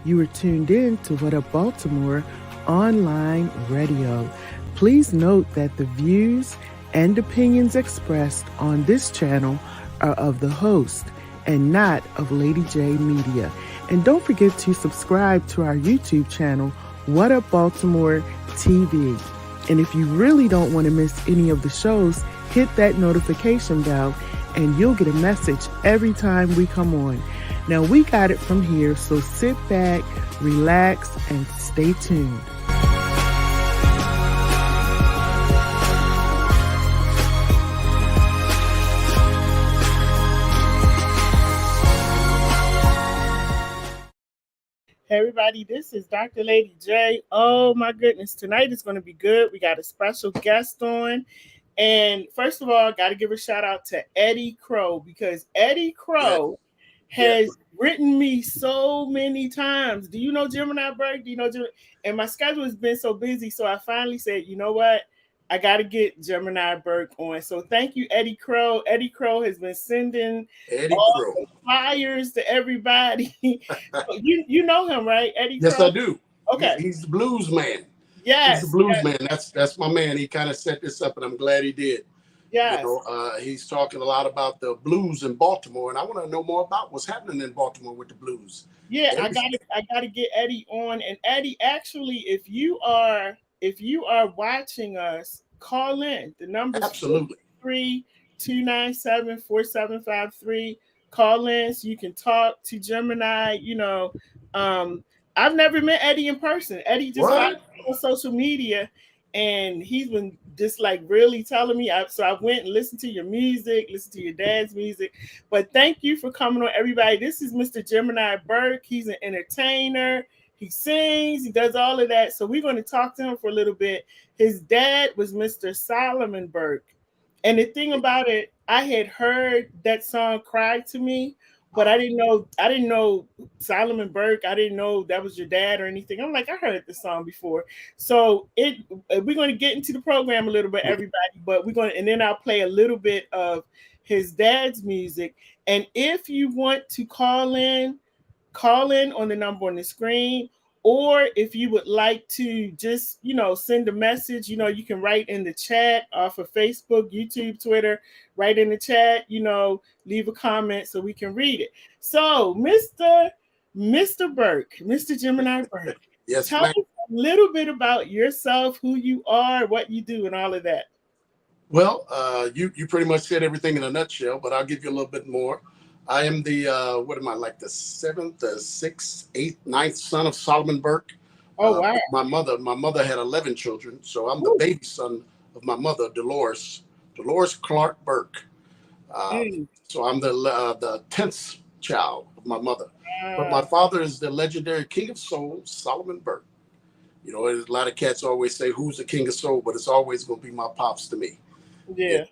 You are tuned in to What Up Baltimore online radio. Please note that the views and opinions expressed on this channel are of the host and not of Lady J Media. And don't forget to subscribe to our YouTube channel, What Up Baltimore TV. And if you really don't want to miss any of the shows, hit that notification bell and you'll get a message every time we come on. Now, we got it from here, so sit back, relax, and stay tuned. Hey everybody, this is Dr. Lady J. Oh my goodness, tonight is going to be good. We got a special guest on. And first of all, I got to give a shout out to Eddie Crow, because Eddie Crow has written me so many times. Do you know Gemini Burke? Do you know Gemini? And my schedule has been so busy, so I finally said, you know what? I got to get Gemini Burke on. So thank you, Eddie Crow. Eddie Crow has been sending the flyers to everybody. you know him, right, Eddie Crow? Yes, I do. Okay. He's the blues man. Yes. He's the blues man. That's my man. He kind of set this up, and I'm glad he did. Yes. You know, he's talking a lot about the blues in Baltimore, and I want to know more about what's happening in Baltimore with the blues. Yeah, I gotta get Eddie on. And Eddie, actually, if you are watching us, call in. The number is 297-4753. Call in so you can talk to Gemini. You know, I've never met Eddie in person. Eddie just followed me on social media, and he's been just like really telling me. So I went and listened to your music, listened to your dad's music. But thank you for coming on, everybody. This is Mr. Gemini Burke. He's an entertainer. He sings. He does all of that. So we're going to talk to him for a little bit. His dad was Mr. Solomon Burke. And the thing about it, I had heard that song "Cry to Me," but I didn't know Solomon Burke. I didn't know that was your dad or anything. I'm like, I heard the song before. So we're going to get into the program a little bit, everybody, but and then I'll play a little bit of his dad's music. And if you want to call in on the number on the screen, or if you would like to just, send a message, you can write in the chat off of Facebook, YouTube, Twitter, write in the chat, leave a comment so we can read it. So, Mr. Burke, Mr. Gemini Burke, yes, tell us a little bit about yourself, who you are, what you do, and all of that. Well, you pretty much said everything in a nutshell, but I'll give you a little bit more. I am the the seventh, sixth, eighth, ninth son of Solomon Burke. Oh wow! My mother had 11 children, so I'm the baby son of my mother, Dolores Clark Burke. So I'm the 10th child of my mother. But my father is the legendary King of Soul, Solomon Burke. You know, a lot of cats always say, "Who's the King of Soul?" But it's always going to be my pops to me. Yeah.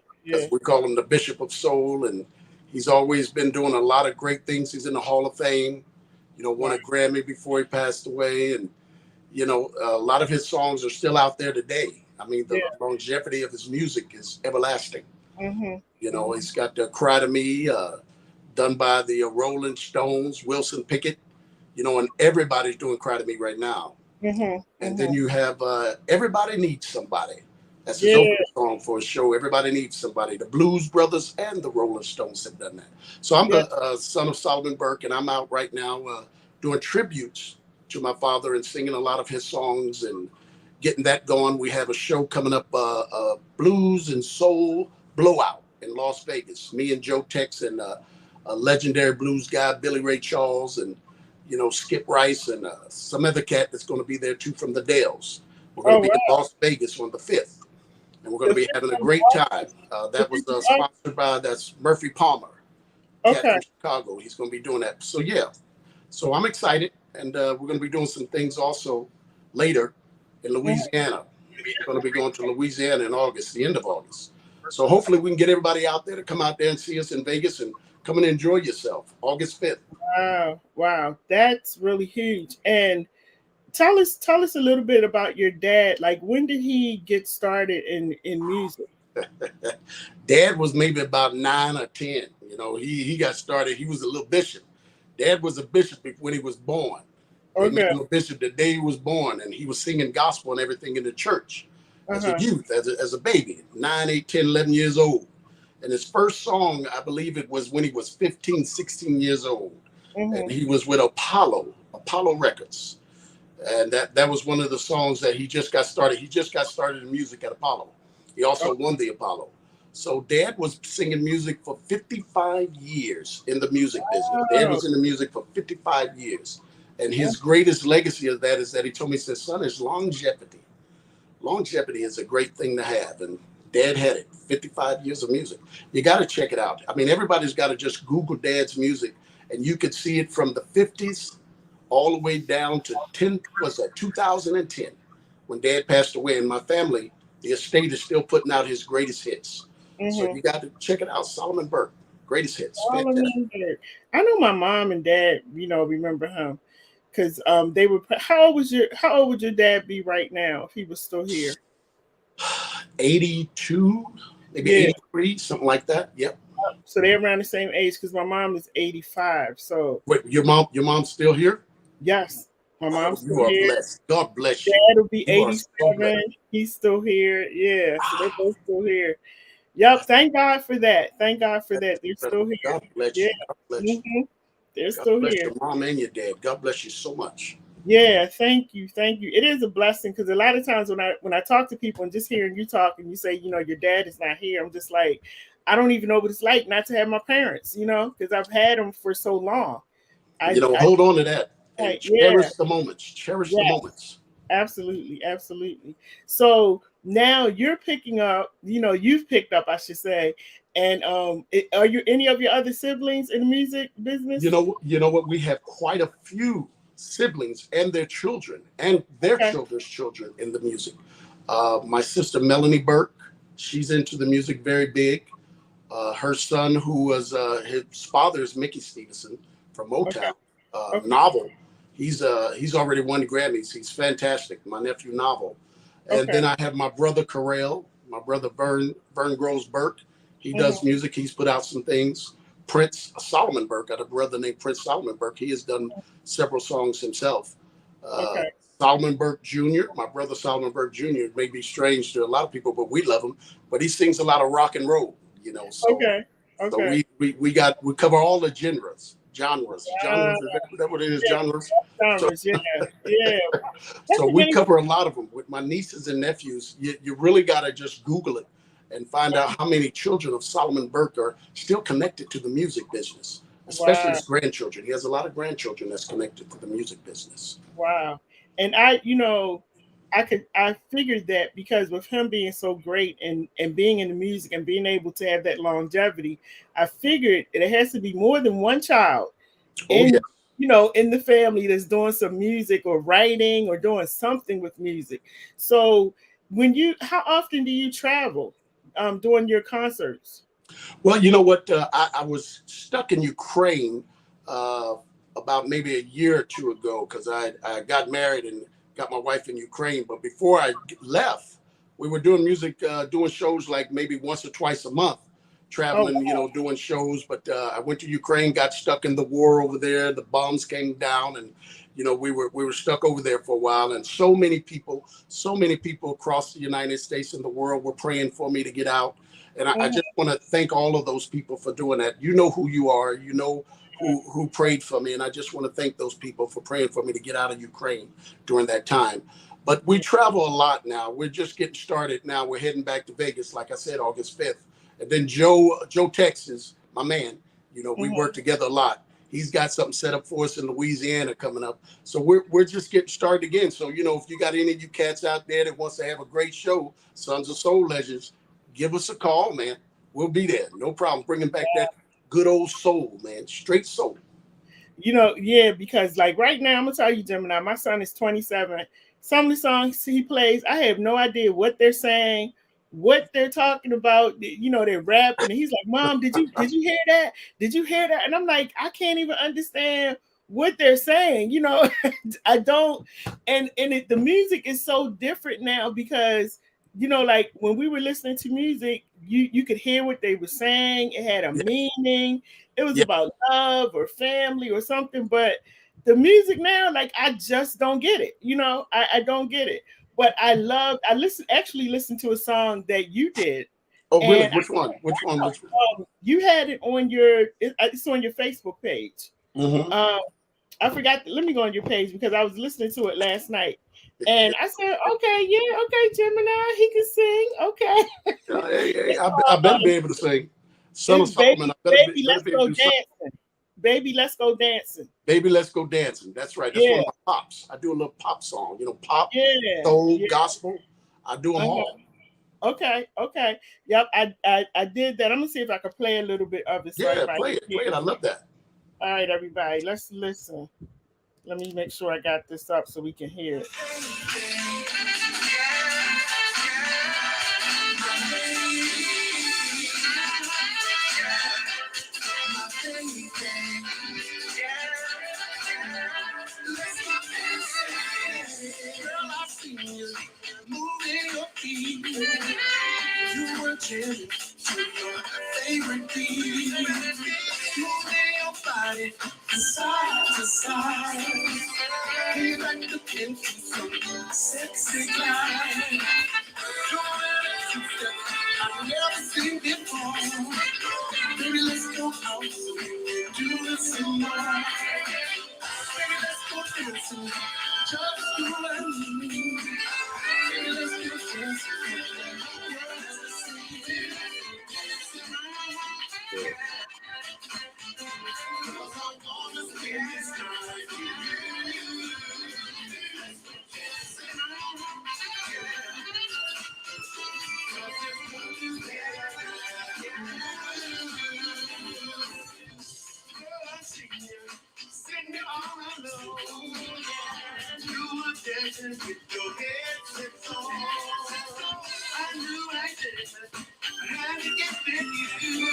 We call him the Bishop of Soul, and he's always been doing a lot of great things. He's in the Hall of Fame, won a Grammy before he passed away. And, a lot of his songs are still out there today. I mean, the longevity of his music is everlasting. Mm-hmm. He's got the Cry to Me, done by the Rolling Stones, Wilson Pickett, and everybody's doing Cry to Me right now. Mm-hmm. And then you have Everybody Needs Somebody. That's his opening song for a show. Everybody Needs Somebody. The Blues Brothers and the Rolling Stones have done that. So I'm the son of Solomon Burke, and I'm out right now doing tributes to my father and singing a lot of his songs and getting that going. We have a show coming up, Blues and Soul Blowout in Las Vegas. Me and Joe Tex and a legendary blues guy, Billy Ray Charles, and Skip Rice, and some other cat that's going to be there too from the Dales. We're going to be in Las Vegas on the 5th. And we're going to be having a great time. That was sponsored by Murphy Palmer, cat from Chicago. He's going to be doing that. So so I'm excited, and we're going to be doing some things also later in Louisiana. We're going to be going to Louisiana in August, the end of August. So hopefully we can get everybody out there to come out there and see us in Vegas and come and enjoy yourself. August 5th. Wow, that's really huge. And tell us a little bit about your dad. Like, when did he get started in music? Dad was maybe about 9 or 10. He got started. He was a little bishop. Dad was a bishop when he was born. They Okay. made him a bishop the day he was born, and he was singing gospel and everything in the church as a Uh-huh. youth, as a baby, 9, 8, 10, 11 years old. And his first song, I believe it was when he was 15, 16 years old. And Mm-hmm. he was with Apollo Records. And that was one of the songs that he just got started. He just got started in music at Apollo. He also won the Apollo. So Dad was singing music for 55 years in the music business. Dad Oh, was in the music for 55 years. And his greatest legacy of that is that he told me, he said, son, is longevity. Longevity is a great thing to have. And Dad had it, 55 years of music. You got to check it out. I mean, everybody's got to just Google Dad's music, and you could see it from the 50s all the way down to 2010, when Dad passed away. And my family, the estate is still putting out his greatest hits. So mm-hmm. you got to check it out. Solomon Burke, greatest hits. Fantastic. Solomon Burke. I know my mom and dad, remember him because they were. How old would your dad be right now if he was still here? 82, maybe Yeah. 83, something like that. Yep. So they're around the same age because my mom is 85. So Wait, your mom's still here? yes, my Oh, mom's still you are here. blessed. God bless you. Dad will be You are so 87. blessed. He's still here. Yeah. So they're both still here. Yep. Thank God for that. Thank God for That's that. They're still incredible. here. God bless Yeah. you. God bless you. hmm They're God still bless here. your mom and your dad. God bless you so much. Yeah, thank you, thank you. It is a blessing because a lot of times when I talk to people and just hearing you talk and you say, your dad is not here, I'm just like, I don't even know what it's like not to have my parents, because I've had them for so long. I Hold on to that and like, yeah, cherish the moments. Cherish the yeah, moments. absolutely, absolutely. So now you're picking up, you've picked up, I should say, and are you any of your other siblings in the music business? You know what? We have quite a few siblings and their children and their Okay, children's children in the music. My sister Melanie Burke, she's into the music very big. Her son, who was his father is Mickey Stevenson from okay, Motown. okay, Novel, he's already won Grammys. He's fantastic. My nephew Novel, and okay. then I have my brother Carell, my brother Vern Groves Burke. He hmm does music. He's put out some things. Prince Solomon Burke, I had a brother named Prince Solomon Burke. He has done several songs himself. Uh, Okay, Solomon Burke Jr., my brother Solomon Burke Jr. It may be strange to a lot of people, but we love him. But he sings a lot of rock and roll, so okay, so okay. we cover all the genres. Is that what it is? Yeah, Genres. So genres. Yeah, yeah. That's so the we thing. cover a lot of them with my nieces and nephews. You really got to just Google it and find out how many children of Solomon Burke are still connected to the music business, especially Wow, his grandchildren. He has a lot of grandchildren that's connected to the music business. wow. And I figured that because with him being so great and being in the music and being able to have that longevity, I figured it has to be more than one child Oh yeah. in in the family that's doing some music or writing or doing something with music. So how often do you travel during your concerts? Well, you know what? I was stuck in Ukraine uh, about maybe a year or two ago because I got married and got my wife in Ukraine. But before I left, we were doing music, doing shows like maybe once or twice a month, Oh, traveling, doing shows. But I went to Ukraine, got stuck in the war over there. The bombs came down, and we were stuck over there for a while. And so many people across the United States and the world were praying for me to get out, and I mhm, just want to thank all of those people for doing that. You know who you are. You know who prayed for me. And I just want to thank those people for praying for me to get out of Ukraine during that time. But we travel a lot now. We're just getting started now. We're heading back to Vegas, like I said, August 5th. And then Joe Texas, my man, we mhm. work together a lot. He's got something set up for us in Louisiana coming up. So we're just getting started again. So, if you got any of you cats out there that wants to have a great show, Sons of Soul Legends, give us a call, man. We'll be there. No problem. Bringing back that good old soul, man. Straight soul. Yeah, because like right now, I'm gonna tell you, Gemini, my son is 27. Some of the songs he plays, I have no idea what they're saying, what they're talking about. They're rapping, and he's like, "Mom, did you hear that? Did you hear that?" And I'm like, I can't even understand what they're saying. I don't. And the music is so different now because like when we were listening to music, you could hear what they were saying. It had a Yeah, meaning. It was yeah, about love or family or something. But the music now, like I just don't get it. You know, I don't get it. But actually listened to a song that you did. Oh, really? And Which one? Which one? Which one? you had it on it's on your Facebook page. Mm-hmm. Um, I forgot. Let me go on your page because I was listening to it last night, and I said, "Okay, yeah, okay, Gemini, he can sing. Okay." Hey, It's I better called, be able to sing. Son of it's Solomon, I baby, better let's be able go to do something. dancing. Baby, let's go dancing. Baby, let's go dancing. That's right. That's one Yeah, of my pops. I do a little pop song. You know, pop, yeah, soul, yeah. gospel. I do them Uh-huh. all. Okay, okay. Yep, I did that. I'm gonna see if I can play a little bit of it so Yeah, everybody play can it, hear play it. I it. love that. All right, everybody, let's listen. Let me make sure I got this up so we can hear it. Girl, I see you moving your feet. You were chilling to your favorite beat. Moving your body from side to side. Feel like looking for some sexy guy. I've never seen before. Baby, let's go out so we can do this some more. Baby, let's go dancing, just you and me. Baby, let's go dancing. Sitting all alone, you were dancing with your headset on. I knew I did. I had to get with you.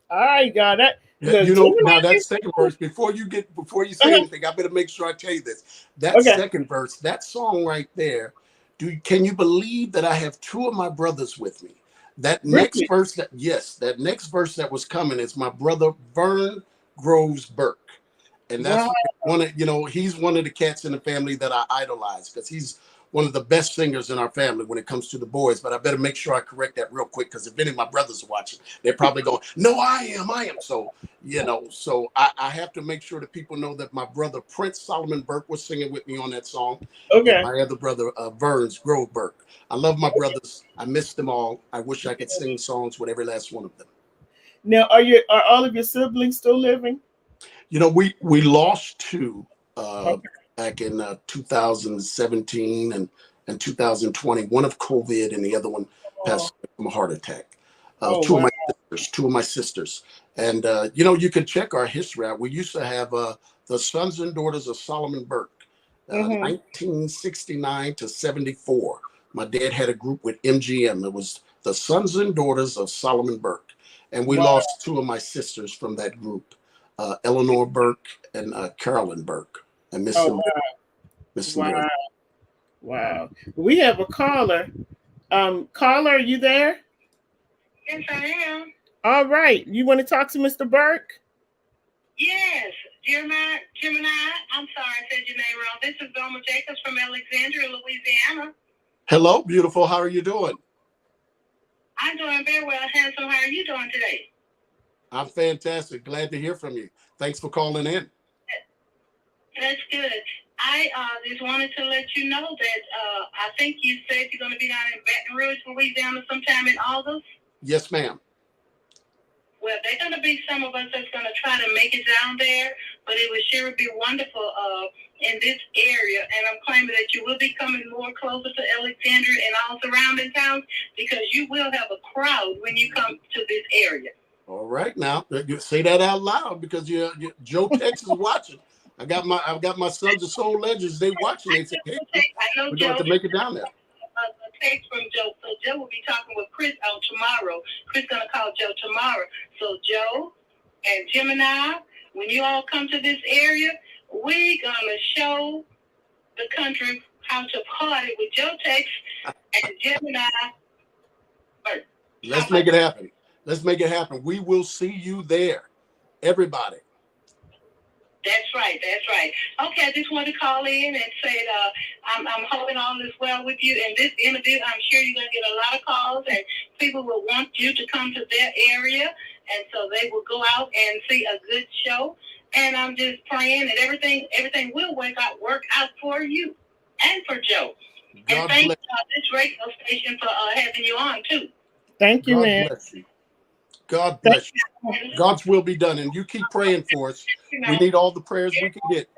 All right, got that. Yeah, The you know, now that Gemini. second verse, before you say anything, I better make sure I tell you this. That Okay, second verse, that song right there, can you believe that I have two of my brothers with me? That next really? verse that next verse that was coming is my brother Vern Groves Burke. And Wow. that's one of, he's one of the cats in the family that I idolize because he's one of the best singers in our family when it comes to the boys. But I better make sure I correct that real quick because if any of my brothers are watching, they're probably going, no, I am. So, I have to make sure that people know that my brother Prince Solomon Burke was singing with me on that song. And Okay. my other brother, Verns Grove Burke. I love my brothers. I miss them all. I wish I could sing songs with every last one of them. Now, are all of your siblings still living? We lost two uh, Okay. back in 2017 and 2020. One of COVID, and the other one Oh, passed away from a heart attack. oh Two of wow. my sisters, and you can check our history out. We used to have the Sons and Daughters of Solomon Burke, Mm-hmm. 1969 to 74. My dad had a group with MGM. It was the Sons and Daughters of Solomon Burke, and we Wow. lost two of my sisters from that group, Eleanor Burke and Carolyn Burke. I miss Oh them, miss them very. wow. Wow. We have a caller. Caller, are you there? Yes, I am. All right. You want to talk to Mr. Burke? Yes, Gemini. I'm sorry, I said your name wrong. This is Velma Jacobs from Alexandria, Louisiana. Hello, beautiful. How are you doing? I'm doing very well, handsome. How are you doing today? I'm fantastic. Glad to hear from you. Thanks for calling in. That's good. I just wanted to let you know that I think you said you're going to be down in Baton Rouge, Louisiana, sometime in August. Yes, ma'am. Well, they're going to be some of us that's going to try to make it down there, but it would sure be wonderful in this area. And I'm claiming that you will be coming more closer to Alexandria and all surrounding towns because you will have a crowd when you come to this area. All right, now you say that out loud because Joe Tex is watching. I've got my Sons of Soul Legends. They watching. They say, "Hey, I know we're going Joe. to make it down there." A text from Joe. So Joe will be talking with Chris on tomorrow. Chris gonna call Joe tomorrow. So Joe and Gemini, when you all come to this area, we gonna show the country how to party with Joe Tex and Gemini. Let's make it happen. Let's make it happen. We will see you there, everybody. That's right. That's right. Okay, I just wanted to call in and say I'm hoping all is well with you. In this interview, I'm sure you're going to get a lot of calls, and people will want you to come to their area, and so they will go out and see a good show. And I'm just praying that everything will work out for you and for Joe. God and thank bless this radio station for having you on too. Thank you, God man. bless you. God bless you. God's will be done, and you keep praying for us. We need all the prayers we can get.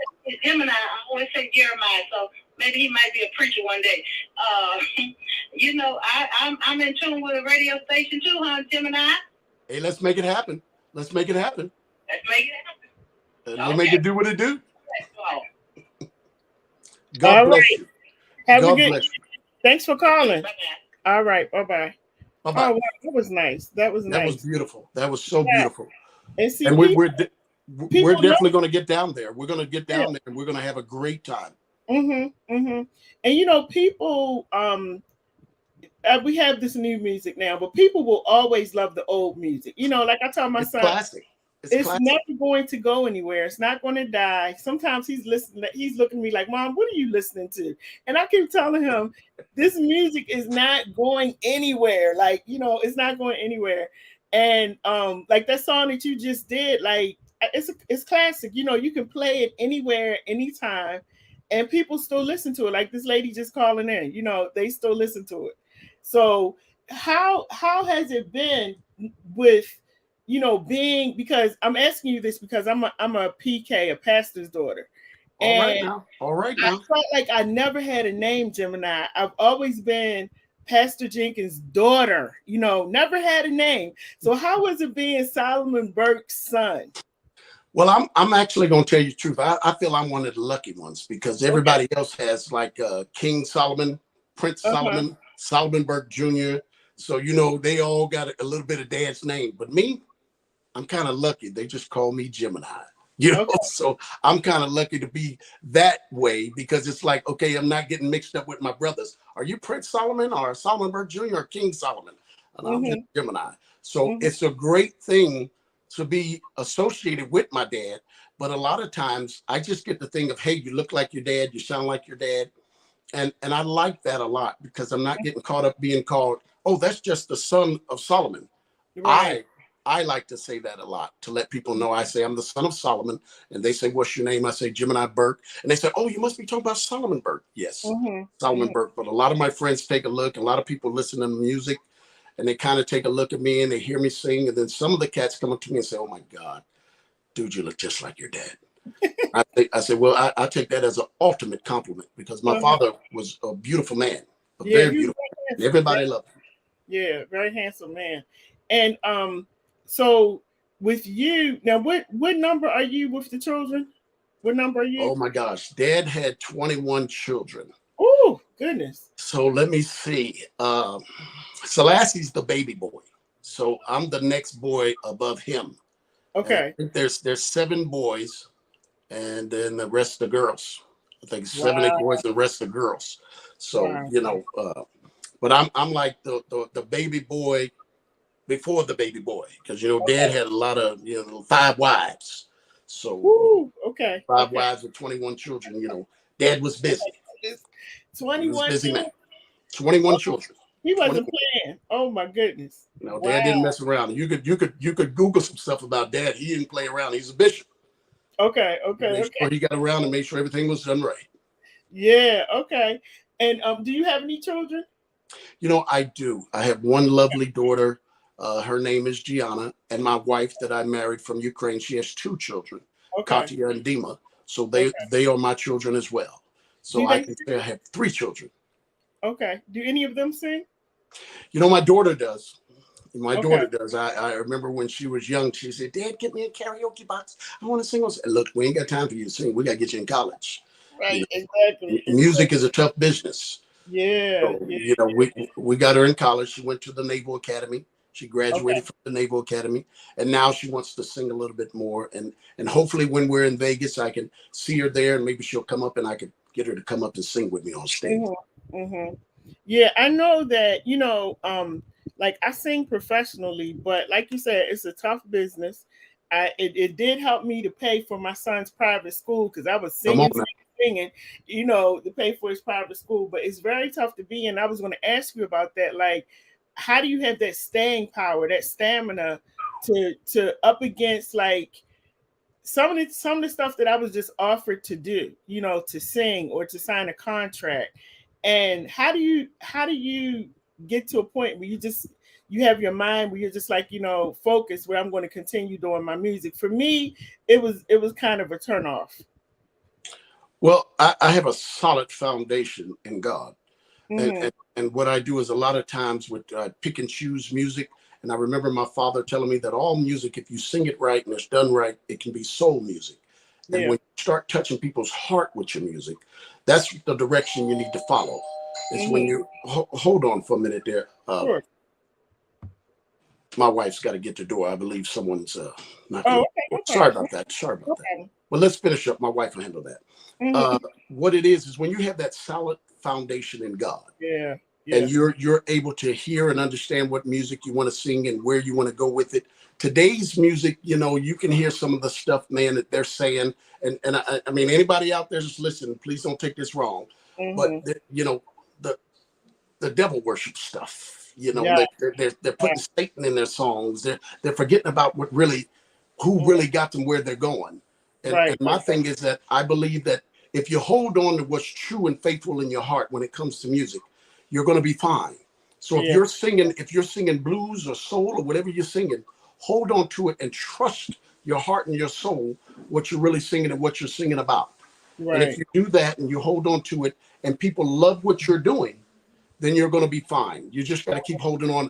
Gemini, I always say Jeremiah, so maybe he might be a preacher one day. I'm in tune with a radio station too, huh, Gemini? Hey, let's make it happen. Let's make it happen. Let's make it happen. We'll make it do what it do. All God bless you. Have God a good. bless you. Thanks for calling. Bye-bye. All right. Bye-bye. Bye-bye. Oh, wow, that was nice. That was nice. That was beautiful. That was so Yeah. beautiful. And see, And people we're definitely know. going to get down there. We're going to get down there, and we're going to have a great time. And people we have this new music now, but people will always love the old music. Like I tell my son, classic. It's classic. Never going to go anywhere. It's not going to die. Sometimes he's listening. He's looking at me like, "Mom, what are you listening to?" And I keep telling him, "This music is not going anywhere. Like, it's not going anywhere." And like that song that you just did, like it's classic. You can play it anywhere, anytime, and people still listen to it. Like this lady just calling in. They still listen to it. So how has it been with being, because I'm asking you this because I'm a PK, a pastor's daughter. All right now. I felt like I never had a name, Gemini. I've always been Pastor Jenkins' daughter, never had a name. So how was it being Solomon Burke's son? Well, I'm actually going to tell you the truth. I feel I'm one of the lucky ones because everybody else has like King Solomon, Prince Solomon, Solomon Burke Jr. So, they all got a little bit of dad's name. But me, I'm kind of lucky. They just call me Gemini, So I'm kind of lucky to be that way because it's like, okay, I'm not getting mixed up with my brothers. Are you Prince Solomon or Solomon Burke Jr. or King Solomon? And I'm just Gemini. So it's a great thing to be associated with my dad. But a lot of times I just get the thing of, hey, you look like your dad, you sound like your dad. And I like that a lot because I'm not getting caught up being called, oh, that's just the son of Solomon. Right. I like to say that a lot to let people know. I say I'm the son of Solomon, and they say, "What's your name?" I say Gemini Burke, and they say, "Oh, you must be talking about Solomon Burke." Yes, Solomon Burke. But a lot of my friends take a look. A lot of people listen to music, and they kind of take a look at me and they hear me sing, and then some of the cats come up to me and say, "Oh my God, dude, you look just like your dad." I say, well, I take that as an ultimate compliment because my father was a beautiful man, very beautiful. Everybody loved him. Yeah, very handsome man. And so with you now, what number are you with the children? What number are you? Oh my gosh, Dad had 21 children. Oh goodness. So let me see. Selassie's the baby boy, so I'm the next boy above him. Okay. I think there's 7 boys, and then the rest of the girls. I think 7, 8 boys, and the rest of the girls. So but I'm like the baby boy before the baby boy, because Dad had a lot of 5 wives. So 5 wives with 21 children. Dad was busy. 21 busy man. 21 children. He wasn't playing. Oh my goodness. No, Dad didn't mess around. You could Google some stuff about Dad. He didn't play around. He's a bishop. Okay. Sure he got around and made sure everything was done right. Yeah. Okay. And do you have any children? I do. I have one lovely daughter. Her name is Gianna, and my wife that I married from Ukraine. She has 2 children, Katya and Dima. So they are my children as well. So I can say I have 3 children. Okay. Do any of them sing? My daughter does. My daughter does. I remember when she was young, she said, "Dad, get me a karaoke box. I want to sing." I said, "Look, we ain't got time for you to sing. We got to get you in college." Right, exactly. Music is a tough business. Yeah. So, we got her in college. She went to the Naval Academy. She graduated from the Naval Academy, and now she wants to sing a little bit more. And hopefully when we're in Vegas, I can see her there, and maybe she'll come up and I could get her to come up and sing with me on stage. Yeah, I know that, like I sing professionally, but like you said, it's a tough business. it did help me to pay for my son's private school because I was Come on singing, to pay for his private school. But it's very tough to be in. I was going to ask you about that. Like, how do you have that staying power, that stamina to up against like some of the stuff that I was just offered to do, to sing or to sign a contract. And how do you get to a point where you have your mind where you're just like, focused where I'm going to continue doing my music. For me, it was kind of a turn off. Well, I have a solid foundation in God. Mm-hmm. And what I do is a lot of times with pick and choose music. And I remember my father telling me that all music, if you sing it right and it's done right, it can be soul music. And when you start touching people's heart with your music, that's the direction you need to follow. It's when you hold on for a minute there. Sure. My wife's got to get the door. I believe someone's knocking. Oh, okay. Sorry about that. But let's finish up. My wife will handle that. Mm-hmm. What it is when you have that solid foundation in God. Yeah. And you're able to hear and understand what music you want to sing and where you want to go with it. Today's music, you can hear some of the stuff, man, that they're saying. And I mean, anybody out there just listening, please don't take this wrong. Mm-hmm. But the devil worship stuff. They're putting Satan in their songs. They're forgetting about who really got them where they're going. And my thing is that I believe that if you hold on to what's true and faithful in your heart when it comes to music, you're going to be fine. So if you're singing blues or soul or whatever you're singing, hold on to it and trust your heart and your soul, what you're really singing and what you're singing about. Right. And if you do that and you hold on to it and people love what you're doing, then you're going to be fine. You just got to keep holding on.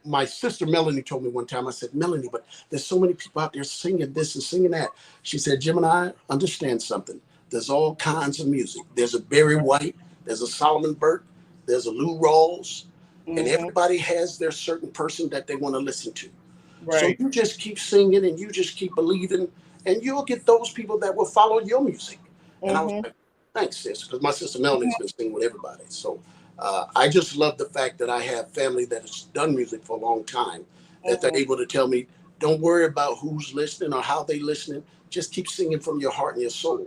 My sister Melanie told me one time, I said, Melanie, but there's so many people out there singing this and singing that. She said, Gemini, understand something. There's all kinds of music. There's a Barry White, there's a Solomon Burke, there's a Lou Rawls, and everybody has their certain person that they want to listen to. Right. So you just keep singing and you just keep believing, and you'll get those people that will follow your music. And I was like, thanks, sis, because my sister Melanie's been singing with everybody. So I just love the fact that I have family that has done music for a long time, that they're able to tell me, don't worry about who's listening or how they listening. Just keep singing from your heart and your soul.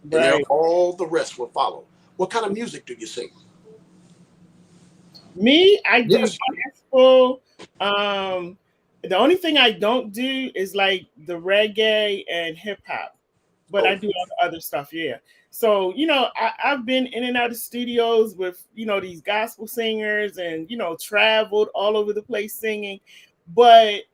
And then all the rest will follow. What kind of music do you sing? Me, I do gospel. The only thing I don't do is like the reggae and hip hop, but I do all the other stuff. Yeah. So, I've been in and out of studios with, these gospel singers and, traveled all over the place singing. But,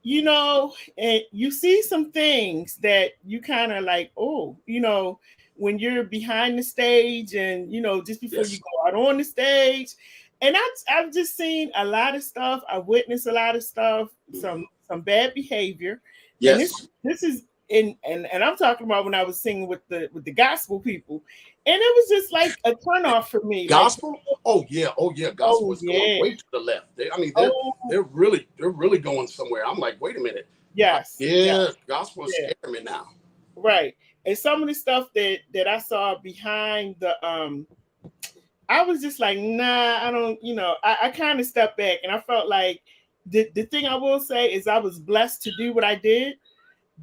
and you see some things that you kind of like, when you're behind the stage and, just before you go out on the stage. And I've just seen a lot of stuff. I witnessed a lot of stuff, some bad behavior. Yes. And this is and I'm talking about when I was singing with the gospel people. And it was just like a turnoff for me. Gospel? Like, gospel is going way to the left. They're really going somewhere. I'm like, wait a minute. Yes. Gospel is scaring me now. Right. And some of the stuff that I saw behind the I was just like, nah, I don't, I kind of stepped back, and I felt like the thing I will say is I was blessed to do what I did.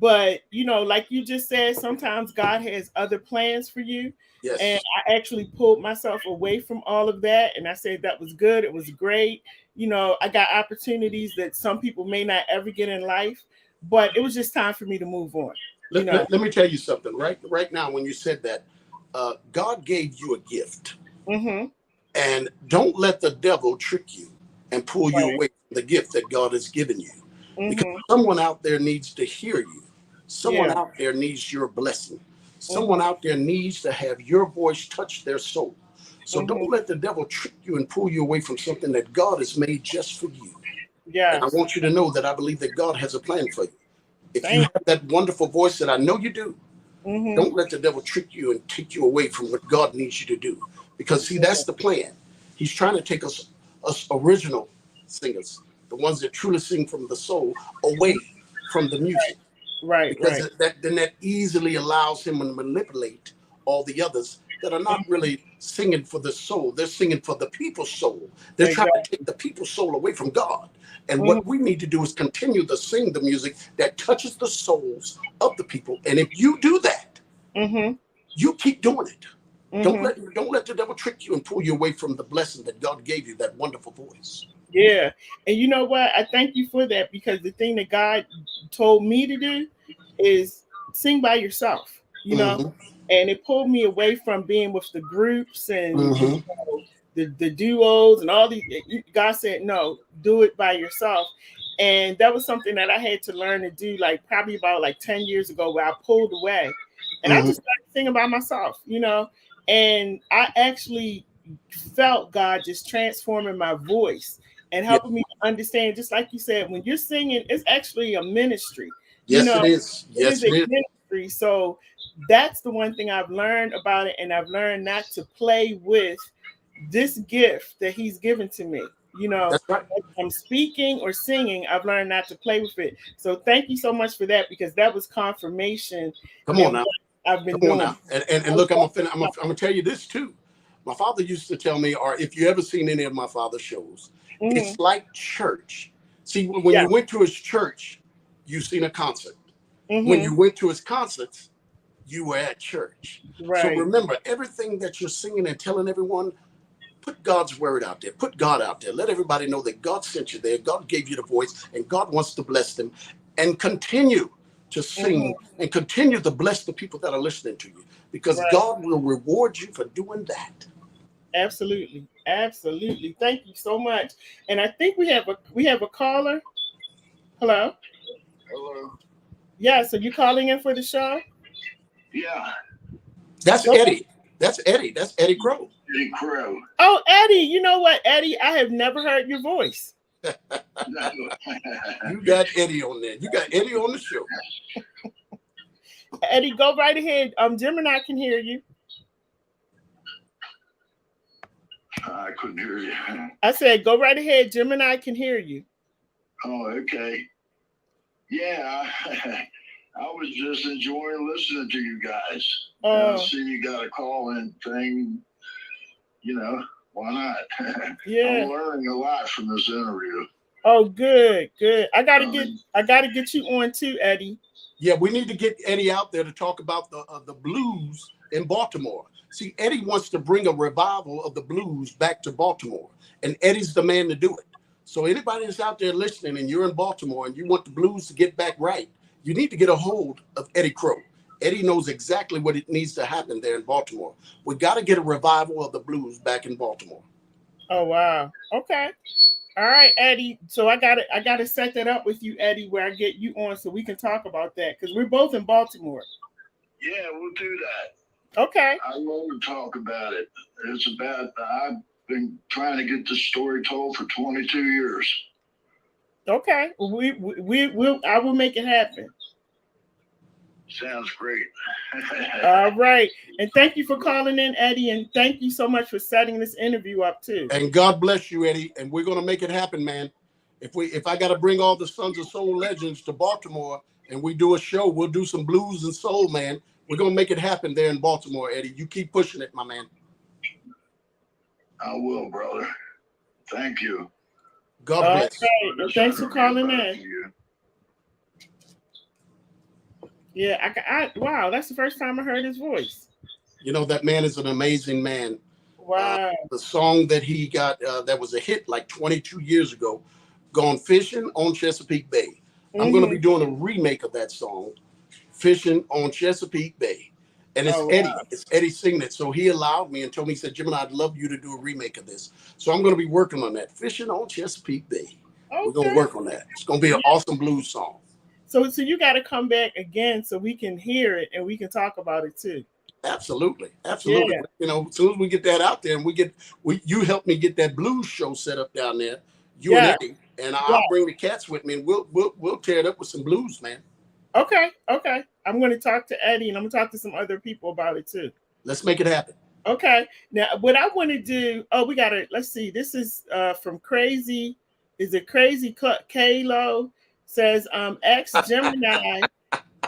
But, like you just said, sometimes God has other plans for you. Yes. And I actually pulled myself away from all of that. And I said that was good. It was great. I got opportunities that some people may not ever get in life, but it was just time for me to move on. Let me tell you something. Right now, when you said that, God gave you a gift. Mm-hmm. And don't let the devil trick you and pull you away from the gift that God has given you. Because someone out there needs to hear you. Someone out there needs your blessing. Someone out there needs to have your voice touch their soul. So don't let the devil trick you and pull you away from something that God has made just for you. Yeah. And I want you to know that I believe that God has a plan for you. If you have that wonderful voice that I know you do, don't let the devil trick you and take you away from what God needs you to do. Because, see, that's the plan. He's trying to take us original singers, the ones that truly sing from the soul, away from the music. Right. Because that easily allows him to manipulate all the others that are not really singing for the soul. They're singing for the people's soul. They're trying to take the people's soul away from God. And what we need to do is continue to sing the music that touches the souls of the people. And if you do that, you keep doing it. Don't let the devil trick you and pull you away from the blessing that God gave you, that wonderful voice. Yeah. And you know what? I thank you for that, because the thing that God told me to do is sing by yourself, you know, and it pulled me away from being with the groups and you know, the duos and all these. God said, no, do it by yourself. And that was something that I had to learn to do, like probably about like 10 years ago, where I pulled away and I just started singing by myself, you know, and I actually felt God just transforming my voice and helping me to understand, just like you said, when you're singing, it's actually a ministry. Yes, you know, it is. Yes, it is a ministry. So that's the one thing I've learned about it, and I've learned not to play with this gift that He's given to me. You know, that's right. if I'm speaking or singing, I've learned not to play with it. So thank you so much for that, because that was confirmation. Come on now. I've been Come on doing. now. And look, I'm gonna tell you this too. My father used to tell me, or if you ever seen any of my father's shows, it's like church. See, when you went to his church, you seen a concert. When you went to his concerts, you were at church. Right. So remember, everything that you're singing and telling everyone, put God's word out there. Put God out there. Let everybody know that God sent you there. God gave you the voice, and God wants to bless them. And continue to sing and continue to bless the people that are listening to you, because God will reward you for doing that. Absolutely. Absolutely. Thank you so much. And I think we have a caller. Hello. Hello. Yeah, so you calling in for the show? Yeah. That's Eddie. That's Eddie. That's Eddie Crow. Eddie Crow. Oh, Eddie. You know what, Eddie? I have never heard your voice. You got Eddie on there. You got Eddie on the show. Eddie, go right ahead. Gemini can hear you. I couldn't hear you. I said, go right ahead. Gemini can hear you. Oh, okay. Yeah, I was just enjoying listening to you guys. I see you got a call-in thing. You know, why not? Yeah. I'm learning a lot from this interview. Oh, good, good. I gotta get you on too, Eddie. Yeah, we need to get Eddie out there to talk about the blues in Baltimore. See, Eddie wants to bring a revival of the blues back to Baltimore, and Eddie's the man to do it. So anybody that's out there listening and you're in Baltimore and you want the blues to get back right, you need to get a hold of Eddie Crow. Eddie knows exactly what it needs to happen there in Baltimore. We got to get a revival of the blues back in Baltimore. Oh, wow. Okay. All right, Eddie. So I gotta set that up with you, Eddie, where I get you on so we can talk about that, because we're both in Baltimore. Yeah, we'll do that. Okay. I love to talk about it. I've been trying to get this story told for 22 years. Okay. I will make it happen. Sounds great. All right. And thank you for calling in, Eddie. And thank you so much for setting this interview up too. And God bless you, Eddie. And we're gonna make it happen, man. If I gotta bring all the Sons of Soul legends to Baltimore and we do a show, we'll do some blues and soul, man. We're gonna make it happen there in Baltimore, Eddie. You keep pushing it, my man. I will, brother. Thank you. God bless. Right. Well, thanks for calling in. Yeah, wow, that's the first time I heard his voice. You know, that man is an amazing man. Wow. The song that he got that was a hit like 22 years ago, Gone Fishing on Chesapeake Bay. I'm going to be doing a remake of that song, Fishing on Chesapeake Bay. And it's Eddie. Wow. It's Eddie singing it. So he allowed me and told me, he said, Jim, I'd love you to do a remake of this. So I'm going to be working on that, Fishing on Chesapeake Bay. Okay. We're going to work on that. It's going to be an awesome blues song. So you got to come back again so we can hear it and we can talk about it too. Absolutely. Absolutely. Yeah. You know, as soon as we get that out there and you help me get that blues show set up down there, you and Eddie, and I'll bring the cats with me and we'll tear it up with some blues, man. Okay. I'm going to talk to Eddie and I'm going to talk to some other people about it too. Let's make it happen. Okay. Now, what I want to do, let's see. This is from Crazy. Is it Crazy Kalo? Says, ask Gemini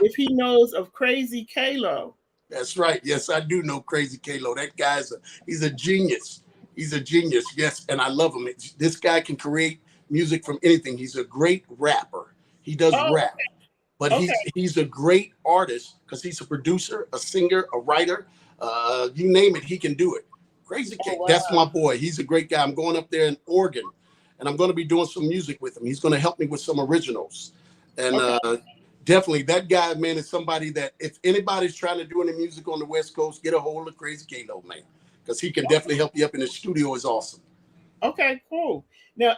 if he knows of Crazy Kalo. That's right. Yes, I do know Crazy K-Lo. That guy's he's a genius. He's a genius. Yes, and I love him. This guy can create music from anything. He's a great rapper. He does Oh, rap, but okay. he's a great artist because he's a producer, a singer, a writer. You name it, he can do it. Crazy Oh, K, wow. that's my boy. He's a great guy. I'm going up there in Oregon, and I'm going to be doing some music with him. He's going to help me with some originals, and definitely that guy, man, is somebody that if anybody's trying to do any music on the West Coast, get a hold of Crazy K-Lo, man, because he can definitely help you up. In the studio is awesome. Okay, cool. Now,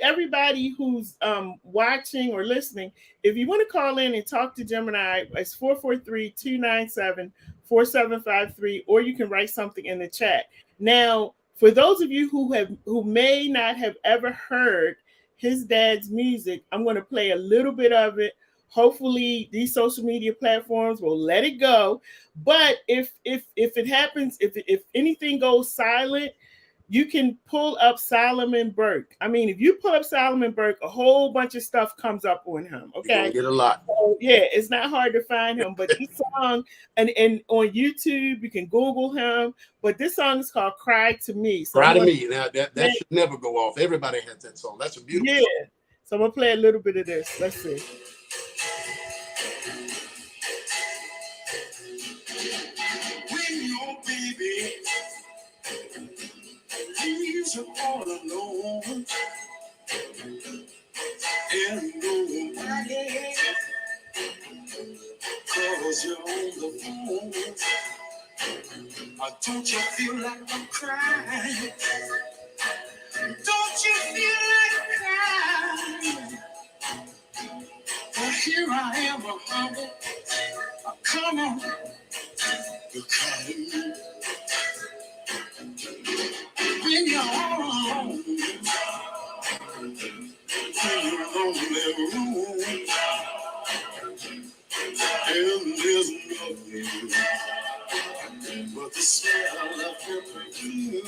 everybody who's watching or listening, if you want to call in and talk to Gemini, it's 443-297-4753, or you can write something in the chat. Now, for those of you who may not have ever heard his dad's music, I'm going to play a little bit of it. Hopefully, these social media platforms will let it go. But if it happens, if anything goes silent, you can pull up Solomon Burke. I mean, if you pull up Solomon Burke, a whole bunch of stuff comes up on him. Okay, you're gonna get a lot. So, yeah, it's not hard to find him. But this song, and on YouTube, you can Google him. But this song is called "Cry to Me." So Cry to Me. Now that should never go off. Everybody has that song. That's a beautiful song. So I'm gonna play a little bit of this. Let's see. When your baby leaves you all alone and nobody calls you on the phone, don't you feel like I'm crying? Don't you feel like crying? Well, here I am, honey. Come on, you cry to me. When you're all alone in your lonely room, and there's nothing but the smell of your perfume.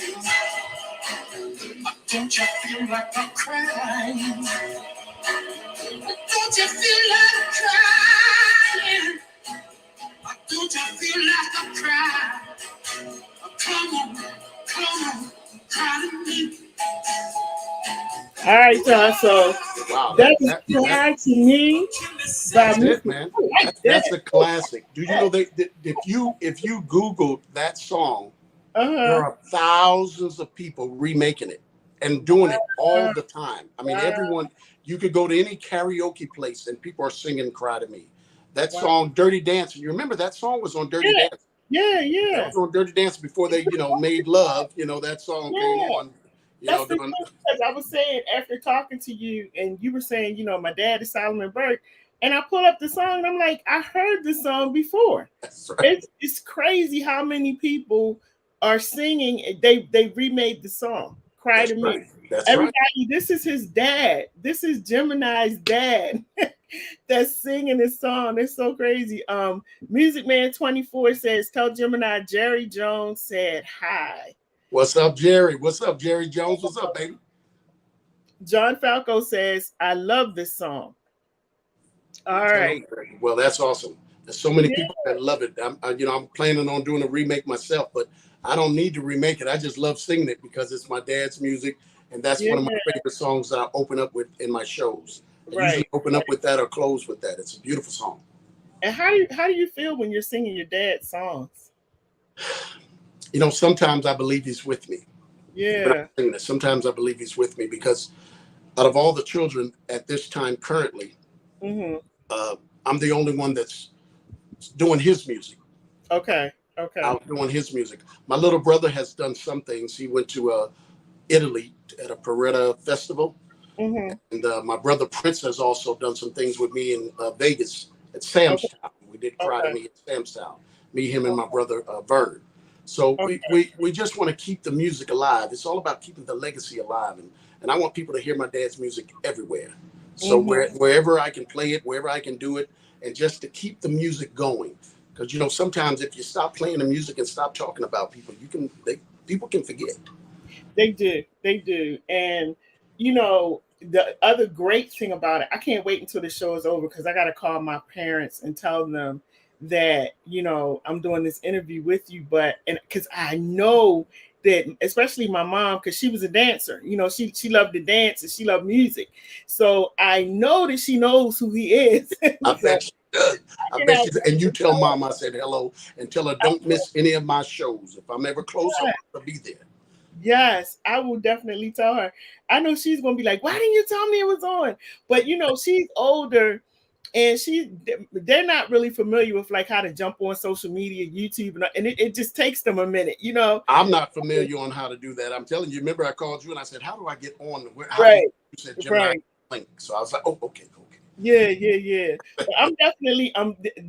Don't you feel like I'm crying? Don't you feel like crying? Don't you feel like I'm crying? Come on, cry to me. All right, y'all. So wow, that was "Cry to Me" by that's it, man. That's a classic. Do you know that if you Googled that song, there are thousands of people remaking it and doing it all the time. I mean, everyone. You could go to any karaoke place and people are singing "Cry to Me." That song, "Dirty Dancing." You remember that song was on Dirty Dancing? Yeah. That was on Dirty Dancing before they, made love. That song came on. That's the thing, because I was saying after talking to you, and you were saying, my dad is Solomon Burke, and I pulled up the song, and I'm like, I heard this song before. That's right. It's crazy how many people are singing. They remade the song "Cry to Me." That's Everybody, right. this is his dad. This is Gemini's dad that's singing this song. It's so crazy. Music Man 24 says, "Tell Gemini Jerry Jones said hi." What's up, Jerry? What's up, Jerry Jones? What's up, baby? John Falco says, "I love this song." All right. Well, that's awesome. There's so many people that love it. I'm planning on doing a remake myself, but I don't need to remake it. I just love singing it because it's my dad's music, and that's one of my favorite songs that I open up with in my shows. I usually open up with that or close with that. It's a beautiful song. And how do you feel when you're singing your dad's songs? Sometimes I believe he's with me. Yeah. Sometimes I believe he's with me because out of all the children at this time currently, I'm the only one that's doing his music. Okay. Out doing his music. My little brother has done some things. He went to Italy at a Paretta festival. And my brother Prince has also done some things with me in Vegas at Sam's Town. We did Cry to Me at Sam's Town. Me, him, and my brother Vern. So we just want to keep the music alive. It's all about keeping the legacy alive. And I want people to hear my dad's music everywhere. So wherever I can play it, wherever I can do it, and just to keep the music going. Because, sometimes if you stop playing the music and stop talking about people, people can forget. They do. And, the other great thing about it, I can't wait until the show is over because I got to call my parents and tell them that, you know, I'm doing this interview with you, but and because I know that, especially my mom, because she was a dancer, you know, she loved to dance and she loved music, so I know that she knows who he is. I So, bet she does. I bet she does. And you tell Mom I said hello, and tell her don't miss any of my shows. If I'm ever close, I want to be there. Yes, I will definitely tell her. I know she's gonna be like, "Why didn't you tell me it was on?" But you know, she's older, and they're not really familiar with like how to jump on social media, YouTube, and it just takes them a minute, you know. I'm not familiar on how to do that. I'm telling you. Remember, I called you and I said, "How do I get on?" Right, you said Gemini link. So I was like, "Oh, okay." Yeah. But I'm definitely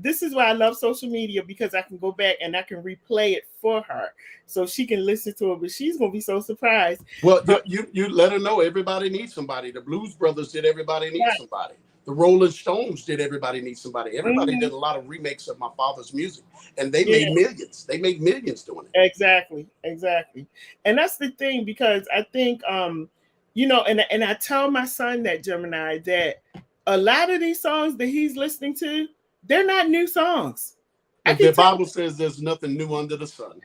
this is why I love social media, because I can go back and I can replay it for her so she can listen to it. But she's gonna be so surprised. Well, you let her know everybody needs somebody. The Blues Brothers did Everybody Needs Somebody. The Rolling Stones did Everybody Needs Somebody. Everybody did a lot of remakes of my father's music, and they made millions. They made millions doing it. Exactly. And that's the thing, because I think you know, and I tell my son that, Gemini, that a lot of these songs that he's listening to, they're not new songs. The Bible says there's nothing new under the sun.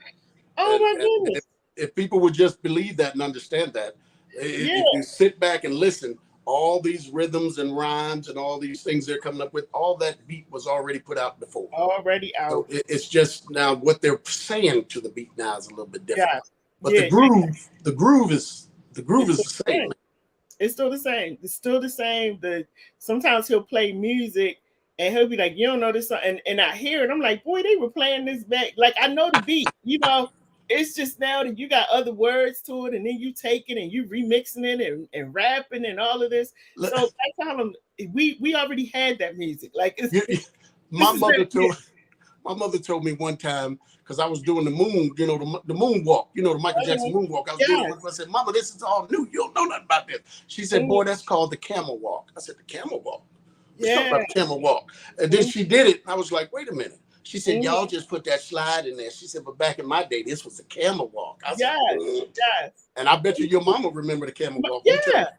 Oh my goodness. If people would just believe that and understand that, if you sit back and listen, all these rhythms and rhymes and all these things they're coming up with, all that beat was already put out before. Already out. So it's just now what they're saying to the beat now is a little bit different. Yeah. But the groove is the same. It's still the same. It's still the same. Sometimes he'll play music and he'll be like, "You don't know this song," and I hear it. I'm like, "Boy, they were playing this back." Like, I know the beat, you know. It's just now that you got other words to it, and then you take it and you remixing it and rapping and all of this. So I tell them, we already had that music. Like, my mother told me one time, because I was doing the moon, you know, the moonwalk, you know, the Michael Jackson moonwalk. I was doing it. I said, "Mama, this is all new. You don't know nothing about this." She said, "Boy, that's called the camel walk." I said, "The camel walk?" Talking about the camel walk. And then she did it. And I was like, "Wait a minute." She said, "Y'all just put that slide in there." She said, "But back in my day, this was the camel walk." I said, yes. And I bet your mama remember the camel walk. Yeah.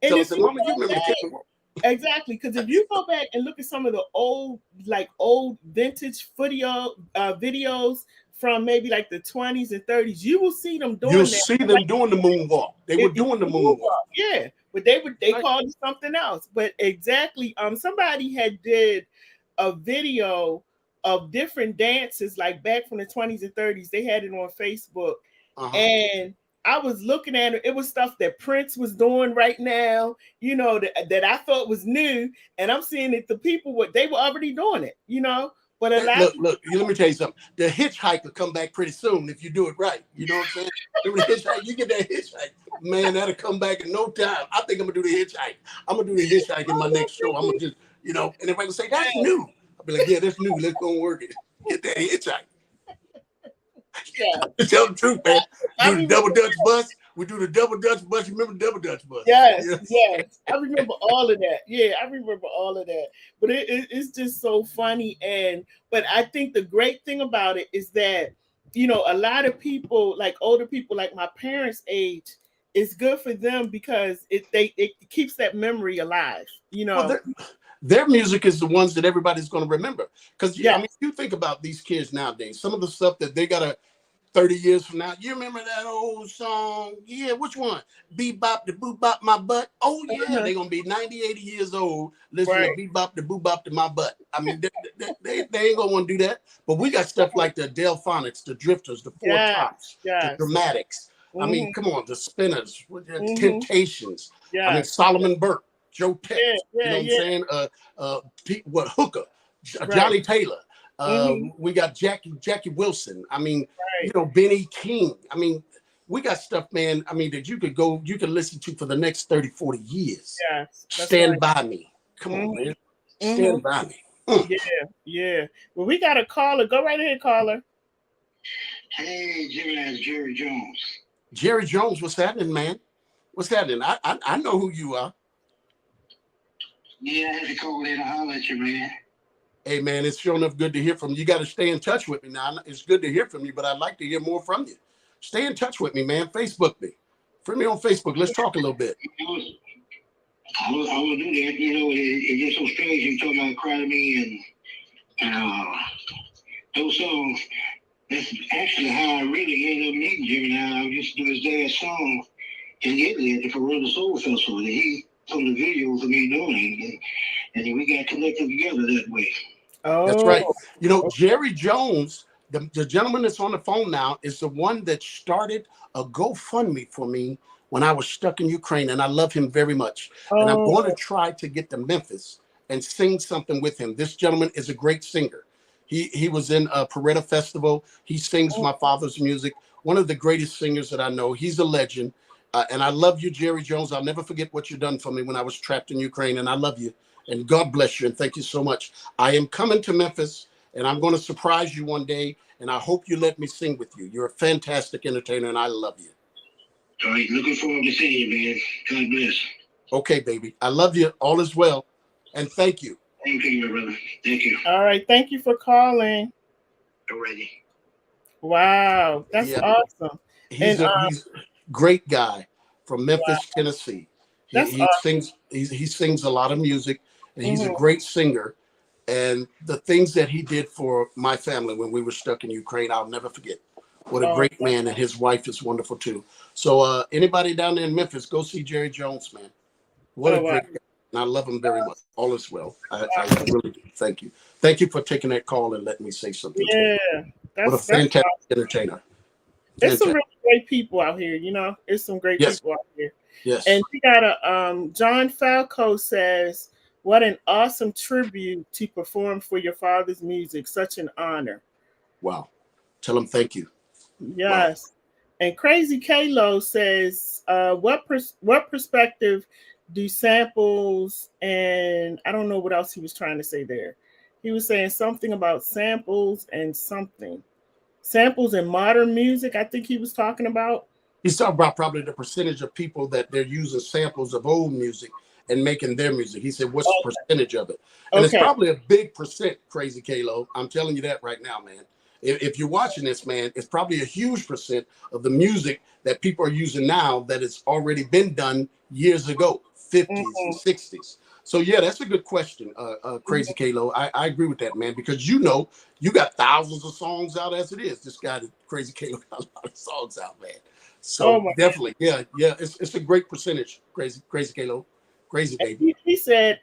Tell us, "Mama, you remember the camel walk?" Exactly, because if you go back and look at some of the old vintage videos from maybe like the 20s and 30s, you will see them doing You'll see them doing the moonwalk. They were doing the moonwalk. Yeah, but they called it something else. But exactly, somebody had did a video of different dances like back from the 20s and 30s. They had it on Facebook, and I was looking at it. It was stuff that Prince was doing right now, you know, that I thought was new. And I'm seeing that the people they were already doing it, you know. But look, let me tell you something. The hitchhiker come back pretty soon if you do it right. You know what I'm saying? Remember the hitchhike? You get that hitchhike, man, that'll come back in no time. I think I'm gonna do the hitchhike. I'm gonna do the hitchhike in my next show. I'm gonna just, you know, and everybody will say, "That's new." I'll be like, "Yeah, that's new. Let's go and work it. Get that hitchhike." Yeah. Tell the truth, man. Do the double Dutch bus. We do the double Dutch bus. You remember the double Dutch bus? Yes. I remember all of that. Yeah, I remember all of that. But it's just so funny. But I think the great thing about it is that, you know, a lot of people, like older people, like my parents' age, it's good for them because it keeps that memory alive. You know. Well, their music is the ones that everybody's going to remember. Because I mean, you think about these kids nowadays, some of the stuff that they gotta 30 years from now. You remember that old song? Yeah, which one? Bebop the boo bop my butt. Oh yeah, they're gonna be 90, 80 years old listening to bebop the boo bop to my butt. I mean, they ain't gonna want to do that. But we got stuff like the Delphonics, the Drifters, the Four Tops, the Dramatics. I mean, come on, the Spinners, the Temptations. I mean, Solomon Burke, Joe Tex. You know what I'm saying? Hooker, Johnny Taylor. We got Jackie Wilson. I mean, you know, Benny King. I mean, we got stuff, man. I mean, that you could listen to for the next 30, 40 years. Yeah. Stand by me. Come on, man. Stand by me. Yeah. Well, we got a caller. Go right ahead, caller. Hey, Jimmy, that's Jerry Jones. Jerry Jones, what's happening, man? What's happening? I know who you are. Yeah, I had to call in and holler at you, man. Hey, man, it's sure enough good to hear from you. You got to stay in touch with me now. It's good to hear from you, but I'd like to hear more from you. Stay in touch with me, man. Facebook me. Friend me on Facebook. Let's talk a little bit. I will do that. You know, it's just so strange you talking about crying to me, and Uh, those songs, that's actually how I really ended up meeting Gemini. I used to do his dad's song in Italy at the Corona Soul Festival. And he took the videos of me doing it. And we got connected together that way. Oh, that's right. You know, Jerry Jones, the gentleman that's on the phone now, is the one that started a GoFundMe for me when I was stuck in Ukraine, and I love him very much. And I'm going to try to get to Memphis and sing something with him. This gentleman is a great singer. He was in a Paretta Festival. He sings my father's music. One of the greatest singers that I know. He's a legend. And I love you, Jerry Jones. I'll never forget what you've done for me when I was trapped in Ukraine, and I love you. And God bless you, and thank you so much. I am coming to Memphis, and I'm going to surprise you one day, and I hope you let me sing with you. You're a fantastic entertainer, and I love you. All right, looking forward to seeing you, man. God bless. Okay, baby. I love you. All is well, and thank you. Thank you, my brother. Thank you. All right. Thank you for calling. Alrighty. Wow. That's awesome. He's a great guy from Memphis, Tennessee. He sings a lot of music, and he's a great singer. And the things that he did for my family when we were stuck in Ukraine, I'll never forget. What a great man, and his wife is wonderful too. So anybody down there in Memphis, go see Jerry Jones, man. What a great guy. And I love him very much. All is well. I really do. Thank you. Thank you for taking that call and letting me say something. Yeah. What a fantastic entertainer. There's some really great people out here, you know. There's some great people out here. Yes. And we got a John Falco says, what an awesome tribute to perform for your father's music. Such an honor. Wow. Tell him thank you. Yes. Wow. And Crazy Kalo says, what perspective do samples, and I don't know what else he was trying to say there. He was saying something about samples and samples in modern music. I think he was talking about. He's talking about probably the percentage of people that they're using samples of old music and making their music. He said, what's the percentage of it? And it's probably a big percent, Crazy Kalo. I'm telling you that right now, man. If you're watching this, man, it's probably a huge percent of the music that people are using now that has already been done years ago, 50s and 60s. So, yeah, that's a good question, Crazy Kalo. I agree with that, man, because you got thousands of songs out as it is. This guy, Crazy Kalo, got a lot of songs out, man. So definitely, yeah, it's a great percentage, Crazy Kalo, crazy baby. He said,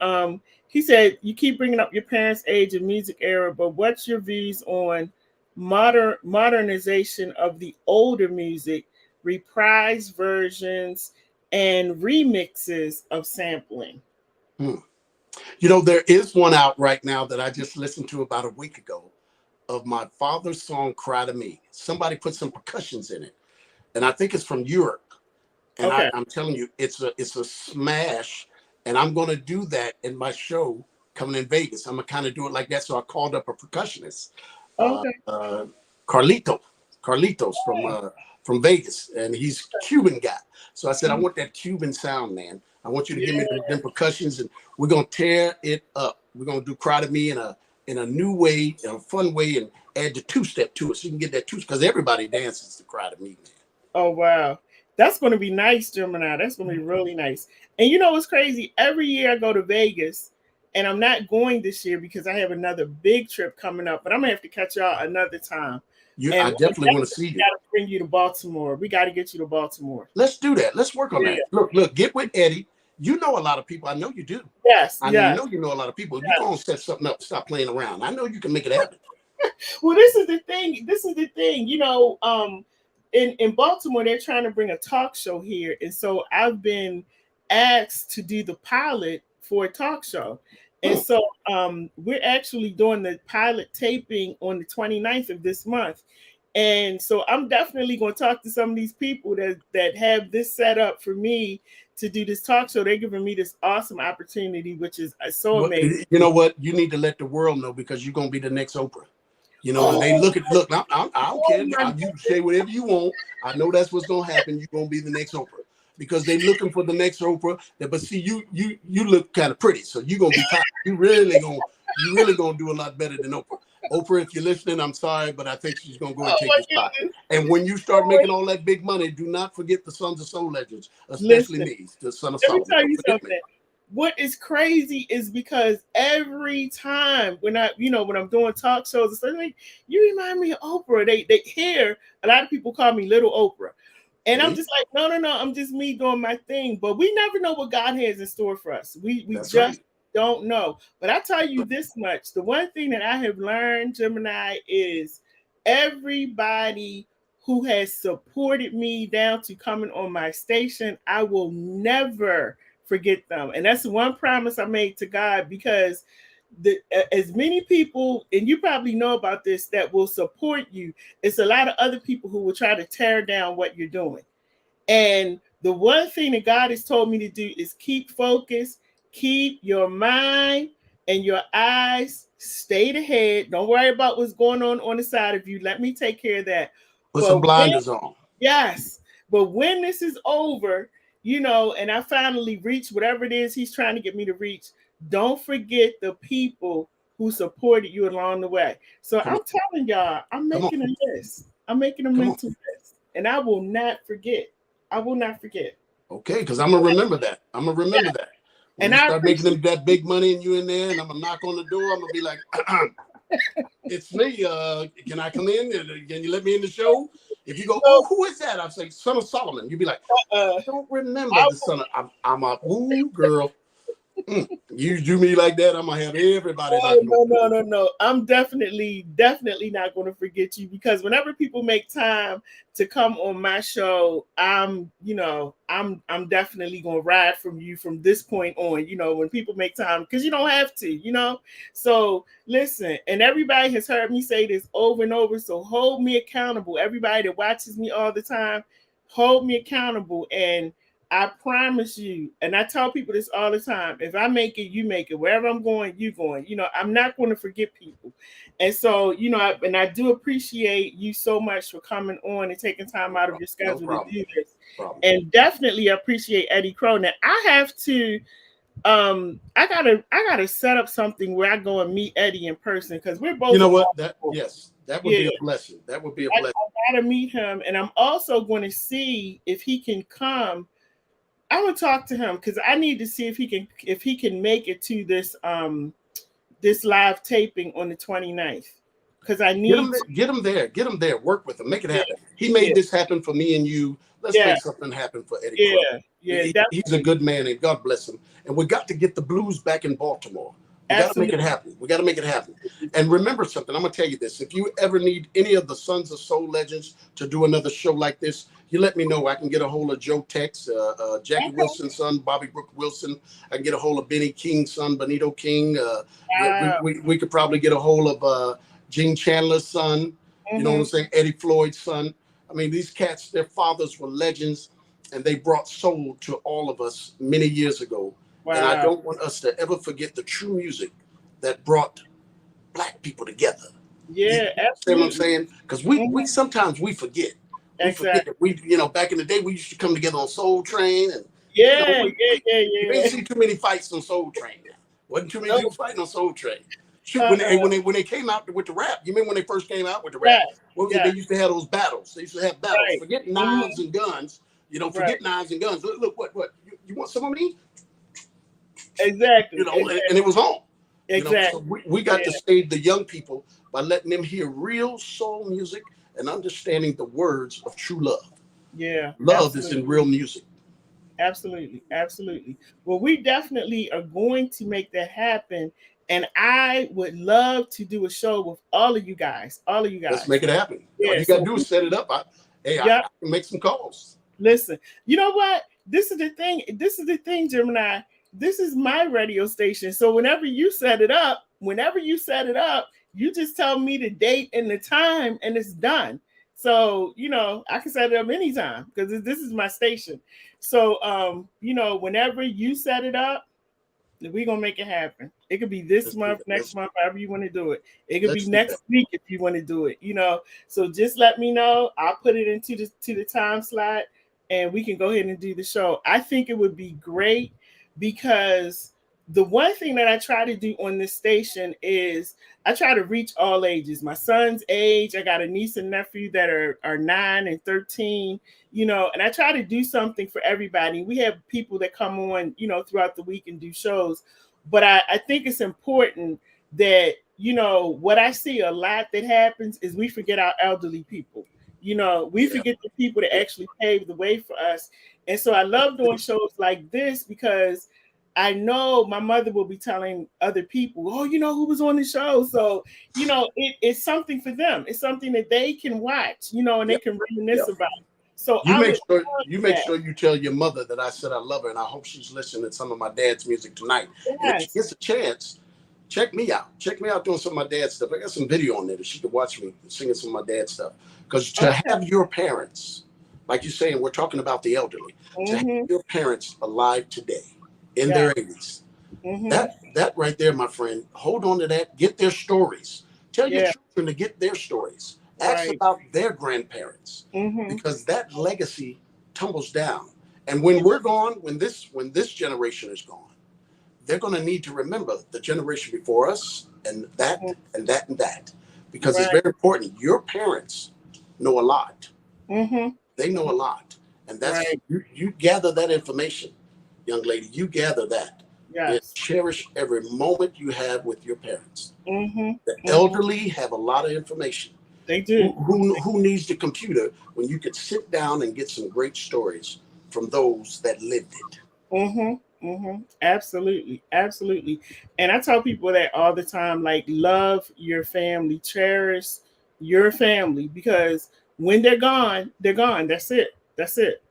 you keep bringing up your parents' age and music era, but what's your views on modernization of the older music, reprised versions, and remixes of sampling? You know, there is one out right now that I just listened to about a week ago of my father's song, Cry to Me. Somebody put some percussions in it, and I think it's from Europe. And I'm telling you, it's a smash, and I'm going to do that in my show coming in Vegas. I'm going to kind of do it like that, so I called up a percussionist. Carlitos from Vegas, and he's a Cuban guy. So I said, I want that Cuban sound, man. I want you to give me them percussions, and we're gonna tear it up. We're gonna do Cry to Me in a new way, in a fun way, and add the two-step to it, so you can get that two-step, because everybody dances to Cry to Me, man. Oh wow, that's gonna be nice, Gemini. That's gonna be really nice. And you know what's crazy? Every year I go to Vegas. And I'm not going this year because I have another big trip coming up, but I'm gonna have to catch y'all another time. I definitely want to see you. We gotta bring you to Baltimore. We got to get you to Baltimore. Let's do that. Let's work on that. Look, get with Eddie. You know a lot of people. I know you do. Yes. I know you know a lot of people. You're gonna set something up. Stop playing around. I know you can make it happen. Well, this is the thing. You know, in Baltimore, they're trying to bring a talk show here, and so I've been asked to do the pilot for a talk show. And so we're actually doing the pilot taping on the 29th of this month. And so I'm definitely going to talk to some of these people that have this set up for me to do this talk show. They're giving me this awesome opportunity, which is so amazing. You know what? You need to let the world know, because you're going to be the next Oprah. You know, when they look, I don't care. You say whatever you want. I know that's what's going to happen. You're going to be the next Oprah. Because they're looking for the next Oprah. But see, you look kind of pretty, so you're gonna be top. You really gonna do a lot better than Oprah. Oprah, if you're listening, I'm sorry, but I think she's gonna go and take your spot. And when you start making all that big money, do not forget the Sons of Soul Legends, especially me, the Son of Soul. Let me tell you something. what is crazy is because every time when I'm doing talk shows and stuff, like, you remind me of Oprah. They hear a lot of people call me Little Oprah. And I'm just like, no, I'm just me doing my thing. But we never know what God has in store for us. We That's just right. don't know. But I tell you this much: the one thing that I have learned, Gemini, is everybody who has supported me down to coming on my station, I will never forget them. And that's one promise I made to God, because as many people, and you probably know about this, that will support you, it's a lot of other people who will try to tear down what you're doing. And the one thing that God has told me to do is keep focused, keep your mind and your eyes stayed ahead. Don't worry about what's going on the side of you. Let me take care of that. Put some But when, blinders on. yes, but when this is over, and I finally reach whatever it is he's trying to get me to reach, don't forget the people who supported you along the way. So Come I'm on. telling y'all, I'm Come on. making a list. I'm making a Come on. mental list, and I will not forget. I will not forget. Okay, because I'm gonna remember that. I'm gonna remember that. When And you I start making appreciate them that big money and you in there, and I'm gonna knock on the door, I'm gonna be like, it's me. Can I come in? Can you let me in the show? If you go, oh, who is that? I'll say, Son of Solomon. You'd be like, I don't remember the son of. I'm a ooh girl. You do me like that, I'm gonna have everybody knocking on the door. no. I'm definitely not going to forget you, because whenever people make time to come on my show, I'm definitely going to ride from you from this point on. When people make time, because you don't have to. So listen, and everybody has heard me say this over and over. So hold me accountable. Everybody that watches me all the time, hold me accountable. And I promise you, and I tell people this all the time, if I make it, you make it. Wherever I'm going, you going. I'm not going to forget people. And so, and I do appreciate you so much for coming on and taking time out of your schedule to do this. And definitely appreciate Eddie Crow. Now I have to I gotta set up something where I go and meet Eddie in person, because we're both. You know what? That would be a blessing. That would be a blessing. I gotta meet him, and I'm also going to see if he can come. I'm gonna talk to him, because I need to see if he can make it to this live taping on the 29th. Because I need get him there, work with him, make it happen. He made this happen for me and you. Let's make something happen for Eddie Crow. He's a good man, and God bless him. And we got to get the blues back in Baltimore. We got to make it happen. We got to make it happen. And remember something, I'm going to tell you this. If you ever need any of the Sons of Soul legends to do another show like this, you let me know. I can get a hold of Joe Tex, Jackie Wilson's son, Bobby Brooke Wilson. I can get a hold of Benny King's son, Benito King. We could probably get a hold of Gene Chandler's son. You know what I'm saying? Eddie Floyd's son. I mean, these cats, their fathers were legends, and they brought soul to all of us many years ago. Wow. And I don't want us to ever forget the true music that brought Black people together. Yeah, absolutely. You know what I'm saying? Because we sometimes we forget. We forget that back in the day we used to come together on Soul Train, and you ain't see too many fights on Soul Train. Wasn't too many people fighting on Soul Train. Shoot, when they came out with the rap, you remember when they first came out with the rap? What was it? They used to have those battles. They used to have battles. Forget knives and guns. Forget knives and guns. Look, what? You want some of me? Exactly. And it was on. Exactly. So we got to save the young people by letting them hear real soul music and understanding the words of true love. Yeah. Love is in real music. Absolutely. Well, we definitely are going to make that happen. And I would love to do a show with all of you guys. Let's make it happen. Yeah, all you got to do is set it up. I can make some calls. Listen, you know what? This is the thing, Gemini. This is my radio station. So whenever you set it up, you just tell me the date and the time, and it's done. So, I can set it up anytime, because this is my station. So, whenever you set it up, we're going to make it happen. It could be this month, next month, however you want to do it. It could be next week if you want to do it, So just let me know. I'll put it into the time slot, and we can go ahead and do the show. I think it would be great, because the one thing that I try to do on this station is I try to reach all ages. My son's age, I got a niece and nephew that are 9 and 13, and I try to do something for everybody. We have people that come on, throughout the week and do shows. But I think it's important that, what I see a lot that happens is we forget our elderly people. We forget the people that actually paved the way for us. And so I love doing shows like this because I know my mother will be telling other people, oh, who was on the show. So, it's something for them. It's something that they can watch, and they can reminisce about. So you make sure you tell your mother that I said I love her, and I hope she's listening to some of my dad's music tonight. Yes. And if she gets a chance, check me out. Check me out doing some of my dad's stuff. I got some video on there that she can watch me singing some of my dad's stuff. Because to have your parents, like you're saying, we're talking about the elderly, to have your parents alive today in their 80s, that right there, my friend, hold on to that. Get their stories. Tell your children to get their stories. Ask about their grandparents, because that legacy tumbles down. And when we're gone, when this generation is gone, they're going to need to remember the generation before us and that and that and that, because it's very important. Your parents know a lot. They know a lot, and that's you gather that information, young lady. You gather that. Yes. Cherish every moment you have with your parents. The elderly have a lot of information. They do. Who needs the computer when you could sit down and get some great stories from those that lived it? Absolutely. And I tell people that all the time, like, love your family, cherish your family, because when they're gone, they're gone. That's it. That's it.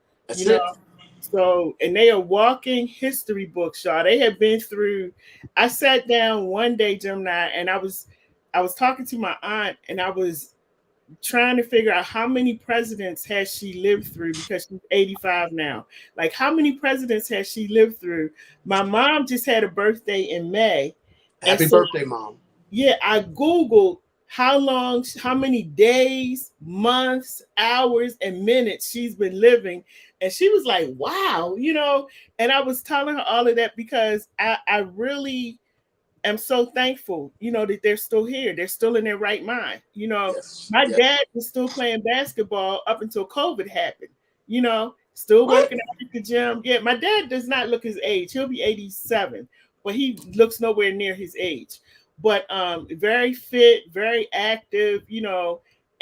So, and they are walking history books, y'all. They have been through. I sat down one day, Gemini, and I was talking to my aunt, and I was trying to figure out how many presidents has she lived through, because she's 85 now. Like, how many presidents has she lived through? My mom just had a birthday in May. Happy birthday, Mom. Yeah, I Googled how many days, months, hours, and minutes she's been living. And she was like, wow, and I was telling her all of that because I really am so thankful, that they're still here. They're still in their right mind. My dad was still playing basketball up until COVID happened, still working out at the gym. Yeah, my dad does not look his age. He'll be 87, but he looks nowhere near his age. But very fit, very active,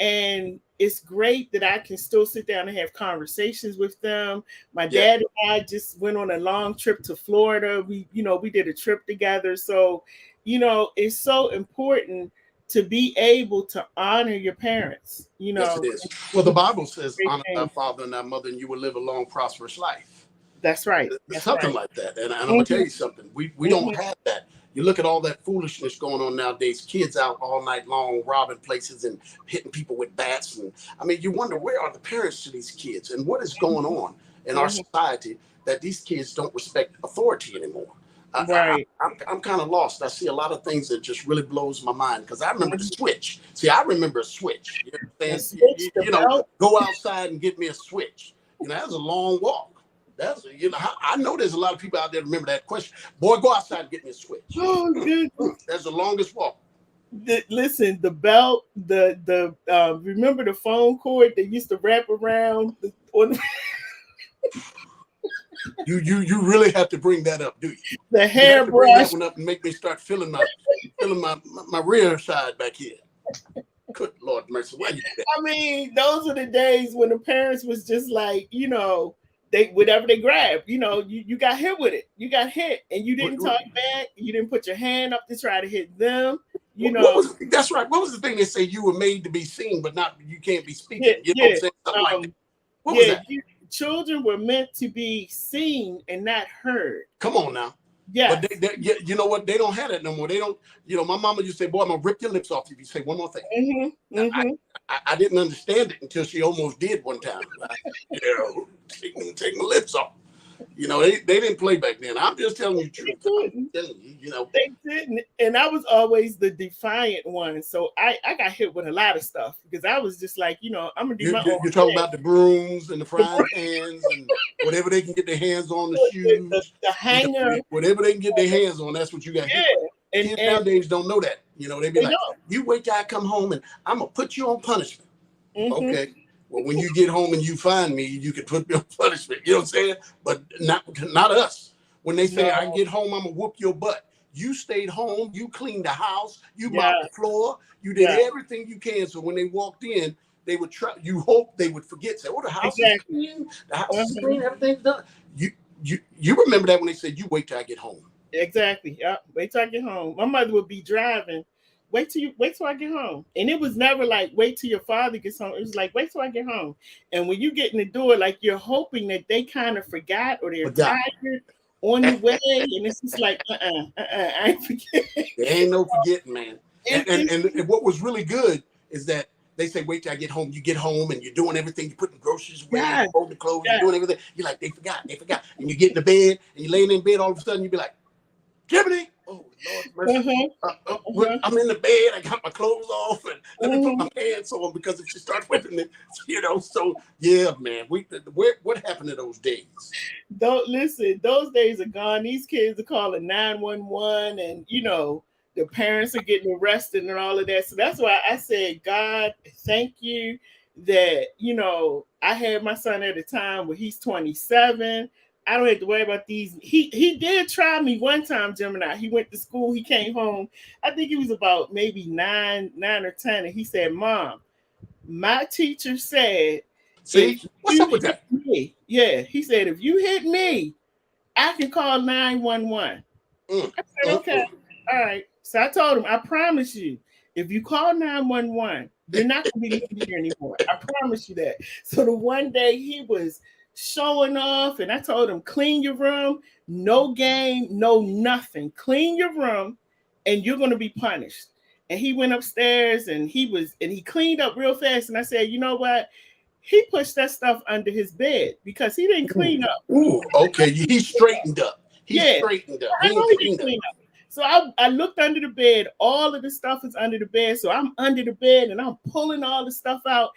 and it's great that I can still sit down and have conversations with them. My dad and I just went on a long trip to Florida. We did a trip together. So, it's so important to be able to honor your parents, Yes, it is. Well, the Bible says, honor thy father and thy mother, and you will live a long, prosperous life. That's right. It's something like that. And I'm going to tell you something. We don't have that. You look at all that foolishness going on nowadays, kids out all night long, robbing places and hitting people with bats. And I mean, you wonder, where are the parents to these kids? And what is going on in our society that these kids don't respect authority anymore? I'm kind of lost. I see a lot of things that just really blows my mind, because I remember the switch. See, I remember a switch. You know, go outside and get me a switch. That was a long walk. That's, I know there's a lot of people out there remember that question. Boy, go outside and get me a switch. Oh, good. That's the longest walk. Listen, the belt, the remember the phone cord that used to wrap around You really have to bring that up, do you? The hairbrush. Bring that one up and make me start feeling my rear side back here. Good Lord mercy. Why you do that? I mean, those are the days when the parents was just like, they whatever they grabbed, you got hit with it. You got hit, and you didn't talk back. You didn't put your hand up to try to hit them. That's right. What was the thing they say? You were made to be seen, but not you can't be speaking. Something like that. What was that? Children were meant to be seen and not heard. Come on now. Yeah. But you know what? They don't have that no more. They don't. My mama used to say, "Boy, I'm gonna rip your lips off if you say one more thing." I didn't understand it until she almost did one time. Take my lips off. They didn't play back then. I'm just telling you the truth. I'm telling you, They didn't. And I was always the defiant one. So I got hit with a lot of stuff because I was just like, I'm going to do my own You're talking thing. about the brooms and the frying pans and whatever they can get their hands on, the shoes. The hanger. Whatever they can get their hands on, that's what you got hit with. Kids nowadays don't know that. They be like, you wait till I come home and I'm going to put you on punishment. Okay. Well, when you get home and you find me, you can put me on punishment. You know what I'm saying? But not us. When they say, I get home, I'm going to whoop your butt. You stayed home. You cleaned the house. You mopped the floor. You did everything you can. So when they walked in, they would try. You hope they would forget. Say, the house is clean. The house is clean. Everything's done. You remember that when they said, you wait till I get home. Exactly. Yeah. Wait till I get home. My mother would be driving. Wait till I get home. And it was never like, wait till your father gets home. It was like, wait till I get home. And when you get in the door, like you're hoping that they kind of forgot or they're tired on the way. And it's just like, I ain't forgetting. There ain't no forgetting, man. And what was really good is that they say, wait till I get home. You get home and you're doing everything. You're putting groceries away, you're folding the clothes, you're doing everything. You're like, they forgot. And you get in the bed and you're laying in bed, all of a sudden you be like, Gemini. Oh, Lord mercy. I'm in the bed. I got my clothes off and let me put my pants on because if she starts whipping it, So, yeah, man. What happened to those days? Listen, those days are gone. These kids are calling 911 and, the parents are getting arrested and all of that. So that's why I said, God, thank you that, I had my son at a time where he's 27. I don't have to worry about these. He did try me one time, Gemini. He went to school. He came home. I think he was about maybe 9 or 10. And he said, Mom, my teacher said, see, what's up with that? Yeah. He said, if you hit me, I can call 911. I said, okay. All right. So I told him, I promise you, if you call 911, you're not going to be living here anymore. I promise you that. So the one day he was showing off and I told him, clean your room, no game, no nothing, clean your room and you're going to be punished. And he went upstairs and he cleaned up real fast. And I said, you know what? He pushed that stuff under his bed because he didn't clean up. Ooh, okay. He straightened up. He straightened up. I know he didn't clean up. So I looked under the bed. All of the stuff is under the bed. So I'm under the bed and I'm pulling all the stuff out.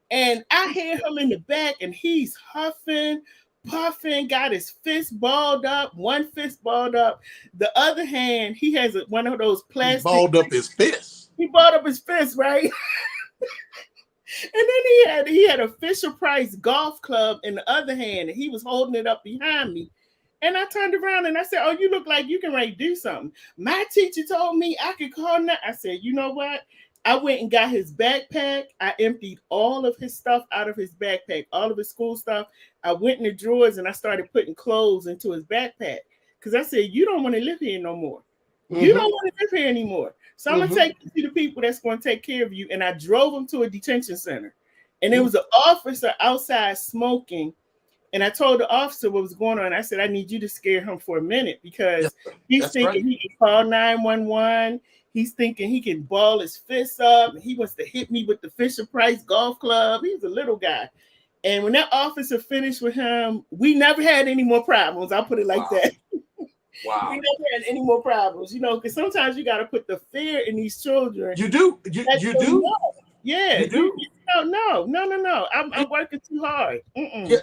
And I hear him in the back and he's huffing, puffing, got his fist balled up, one fist balled up. The other hand, he has one of those plastic. He balled up his fist. He balled up his fist, right? And then he had a Fisher-Price golf club in the other hand and he was holding it up behind me. And I turned around and I said, oh, you look like you can ready to do something. My teacher told me I could call now. I said, you know what? I went and got his backpack. I emptied all of his stuff out of his backpack, all of his school stuff. I went in the drawers and I started putting clothes into his backpack. Because I said, you don't want to live here no more. You don't want to live here anymore. So I'm going to take you to the people that's going to take care of you. And I drove him to a detention center. And there was an officer outside smoking. And I told the officer what was going on. I said, I need you to scare him for a minute because he's thinking he can call 911. He's thinking he can ball his fists up. He wants to hit me with the Fisher-Price golf club. He's a little guy. And when that officer finished with him, we never had any more problems. I'll put it like that. Wow. We never had any more problems, because sometimes you got to put the fear in these children. You do. You do. Yeah. You do. No. I'm working too hard. Yeah,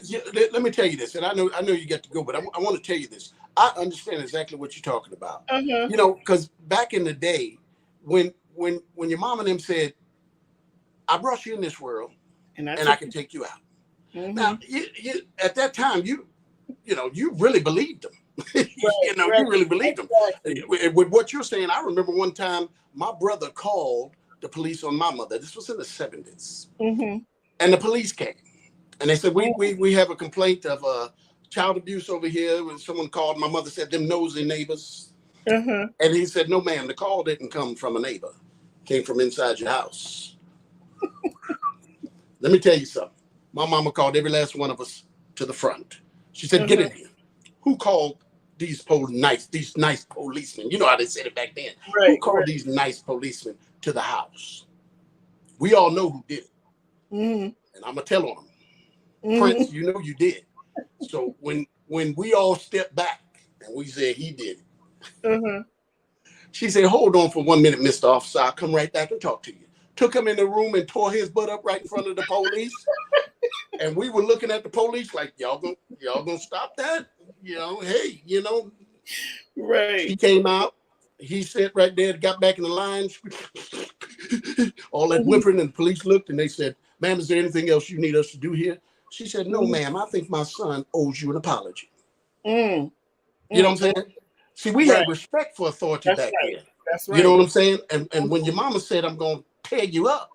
let me tell you this, and I know you got to go, but I want to tell you this. I understand exactly what you're talking about. Because back in the day, when your mom and them said, "I brought you in this world, and I can take you out." Now, you at that time, you really believed them. You really believed them. With what you're saying, I remember one time my brother called the police on my mother. This was in the 70s. And the police came. And they said, we have a complaint of child abuse over here. When someone called, my mother said, them nosy neighbors. And he said, no, ma'am, the call didn't come from a neighbor. It came from inside your house. Let me tell you something. My mama called every last one of us to the front. She said, get in here. Who called these nice policemen? You know how they said it back then. Who called these nice policemen to the house? We all know who did it. And I'm going to tell on them. Prince, you know you did. So when when we all stepped back and we said he did it. Uh-huh. She said, hold on for 1 minute, Mr. Officer. I'll come right back and talk to you. Took him in the room and tore his butt up right in front of the police. And we were looking at the police like, y'all gonna stop that? Hey, Right. He came out. He sat right there, got back in the line. All that whipping, and the police looked and they said, ma'am, is there anything else you need us to do here? She said, no, ma'am, I think my son owes you an apology. You know what I'm saying? See, we had respect for authority back then. That's right. You know what I'm saying? And when your mama said, I'm going to tear you up,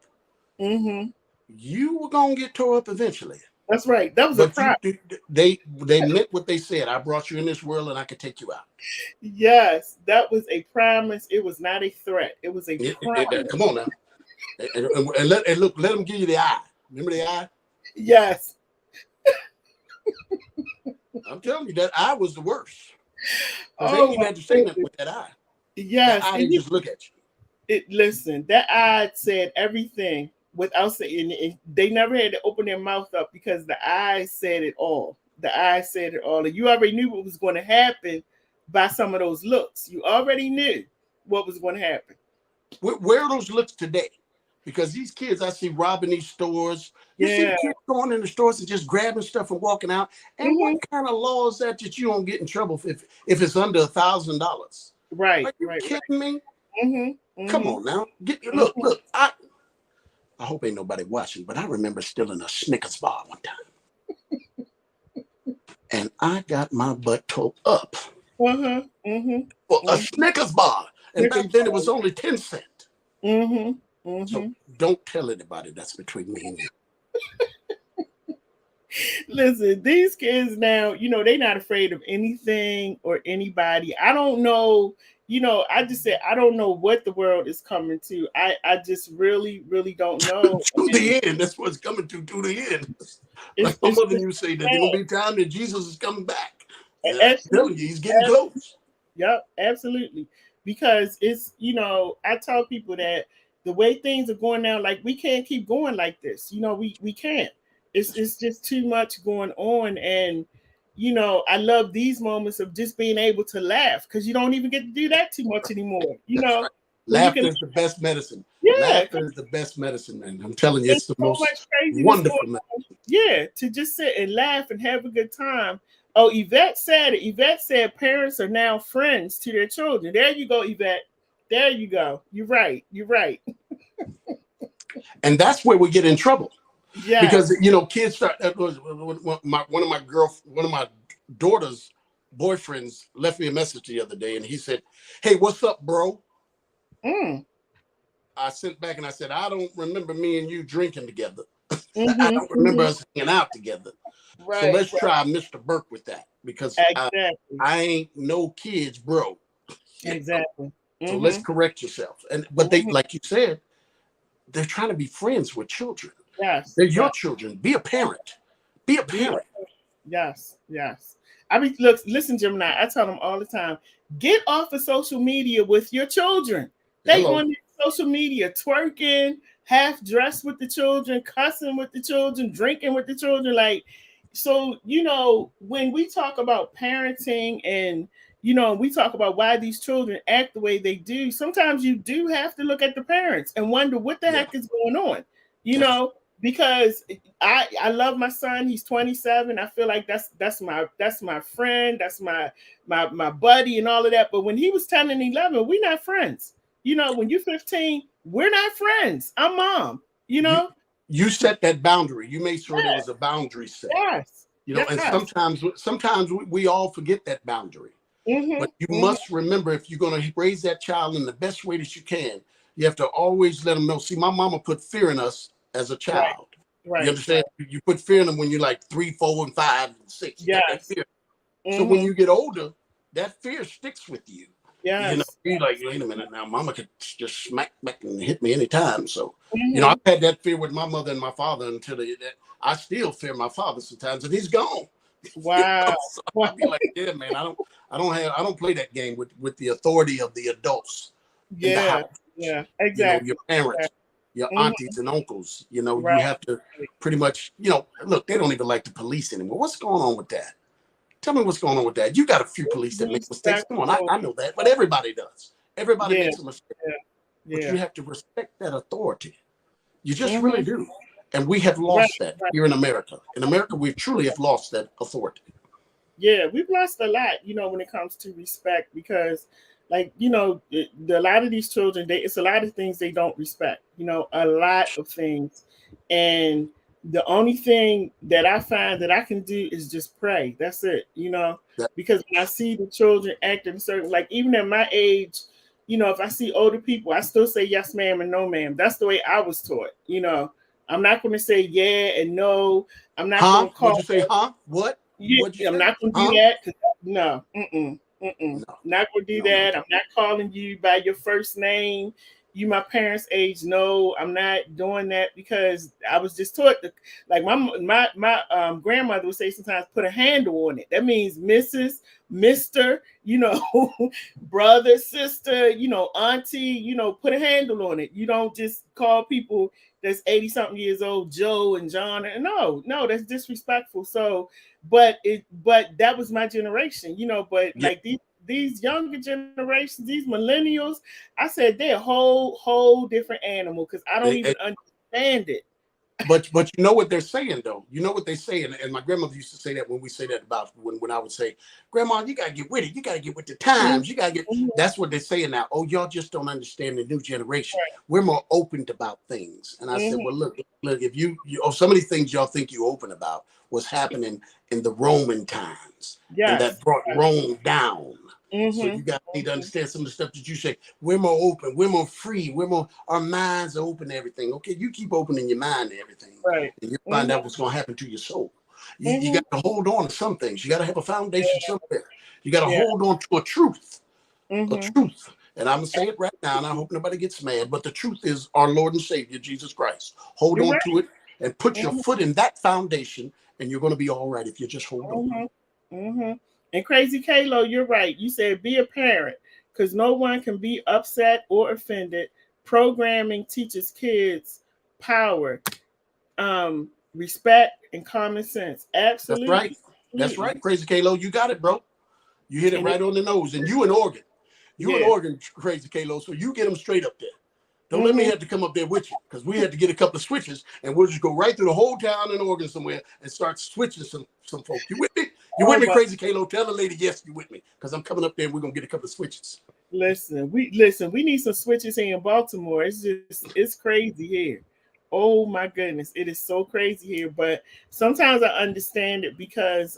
you were going to get tore up eventually. That's right. That was a promise. They meant what they said. I brought you in this world and I could take you out. Yes, that was a promise. It was not a threat. It was a promise. Come on now. And let them give you the eye. Remember the eye? Yes. I'm telling you, that eye was the worst. They didn't even have to say nothing with that eye. Yes. That eye didn't just look at you. Listen, that eye said everything without saying it. They never had to open their mouth up because the eye said it all. The eye said it all. And you already knew what was going to happen by some of those looks. You already knew what was going to happen. Where are those looks today? Because these kids, I see robbing these stores. You see kids going in the stores and just grabbing stuff and walking out. And what kind of law is that you don't get in trouble if it's under $1,000? Right. Are you kidding me? Come on now. Look. I hope ain't nobody watching, but I remember stealing a Snickers bar one time. And I got my butt tore up for a Snickers bar. And back then it was only 10 cents. So don't tell anybody. That's between me and you. Listen, these kids now, they're not afraid of anything or anybody. I don't know. I just said, I don't know what the world is coming to. I just really, really don't know. To the end. That's what's coming to the end. Like some of you say that there's going to be time that Jesus is coming back. I'm telling you, he's getting close. Yep, absolutely. Because it's, I tell people that the way things are going now, like we can't keep going like this. We can't. It's just too much going on. And, I love these moments of just being able to laugh because you don't even get to do that too much anymore. Right. Laughter is the best medicine. Yeah. Laughter is the best medicine, man. I'm telling you, it's the most wonderful medicine. Yeah, to just sit and laugh and have a good time. Oh, Yvette said it. Yvette said parents are now friends to their children. There you go, Yvette. There you go. You're right. And that's where we get in trouble. Yeah. Because kids start. One of my daughter's boyfriends left me a message the other day, and he said, "Hey, what's up, bro?" I sent back and I said, "I don't remember me and you drinking together. I don't remember us hanging out together. Right, so let's try Mr. Burke with that because I ain't no kids, bro." Exactly. So let's correct yourself. But they, like you said, they're trying to be friends with children. Yes. They're your children. Be a parent. Be a parent. Yes. I mean, look, listen, Gemini, I tell them all the time, get off of social media with your children. They on social media twerking, half dressed with the children, cussing with the children, drinking with the children. So, when we talk about parenting and, we talk about why these children act the way they do, sometimes you do have to look at the parents and wonder what the heck is going on, because I love my son. He's 27. I feel like that's my friend. That's my buddy and all of that. But when he was 10 and 11, we're not friends. When you're 15, we're not friends. I'm mom, You set that boundary. You made sure there was a boundary set. Yes. And sometimes we all forget that boundary. But you must remember, if you're going to raise that child in the best way that you can, you have to always let them know. See, my mama put fear in us as a child. Right. You understand? Right. You put fear in them when you're like 3, 4, and 5, and 6. Yes. So when you get older, that fear sticks with you. Yes. You're like, wait a minute now, mama could just smack back and hit me anytime. So, I've had that fear with my mother and my father until I still fear my father sometimes, and he's gone. Wow. So I'll be like, yeah, man, I don't play that game with the authority of the adults in the house. Yeah, exactly. Your parents, your aunties and uncles. You have to pretty much, look, they don't even like the police anymore. What's going on with that? Tell me what's going on with that. You got a few police that make mistakes. Come on, I know that, but everybody does. Everybody makes a mistake. But you have to respect that authority. You just really do. And we have lost that here in America. In America, we truly have lost that authority. Yeah, we've lost a lot, when it comes to respect, because like, a lot of these children, it's a lot of things they don't respect, a lot of things. And the only thing that I find that I can do is just pray. That's it, because when I see the children acting certain, like even at my age, if I see older people, I still say yes, ma'am, and no, ma'am. That's the way I was taught, I'm not going to say yeah and no. I'm not going to call. What'd you say, huh? What? Yeah, I'm not going to do that. No, not going to do that. I'm not calling you by your first name. You my parents' age. No, I'm not doing that, because I was just taught like my grandmother would say sometimes, put a handle on it. That means Mrs., Mr., brother, sister, auntie, put a handle on it. You don't just call people that's 80 something years old Joe and John. No, that's disrespectful. So, but that was my generation, but like these younger generations, these millennials, I said they're a whole different animal, because I don't even understand it. But you know what they're saying, though. You know what they say, and my grandmother used to say that when we say that about when I would say, Grandma, you gotta get with it. You gotta get with the times. You gotta get. That's what they're saying now. Oh, y'all just don't understand the new generation. Right. We're more open about things. And I said, well, look, if you some of these things y'all think you open about was happening in the Roman times, and that brought Rome down. So you guys need to understand some of the stuff that you say. We're more open, we're more free, our minds are open to everything. Okay, you keep opening your mind to everything, right? And you find out what's going to happen to your soul. You got to hold on to some things. You got to have a foundation somewhere. You got to hold on to a truth, a truth. And I'm gonna say it right now, and I hope nobody gets mad. But the truth is, our Lord and Savior Jesus Christ. Hold on to it and put your foot in that foundation, and you're going to be all right if you just hold on. And Crazy Kalo, you're right. You said be a parent, because no one can be upset or offended. Programming teaches kids power, respect, and common sense. Absolutely. That's right. That's right, Crazy Kalo. You got it, bro. You hit it right on the nose. And you an organ. You an organ, Crazy Kalo. So you get them straight up there. Don't let me have to come up there with you, because we had to get a couple of switches, and we'll just go right through the whole town in Oregon somewhere and start switching some folks. You with me? You with me, Crazy Kalo? Tell the lady, yes, you with me, because I'm coming up there and we're going to get a couple of switches. Listen, we need some switches here in Baltimore. It's crazy here. Oh my goodness, it is so crazy here. But sometimes I understand it, because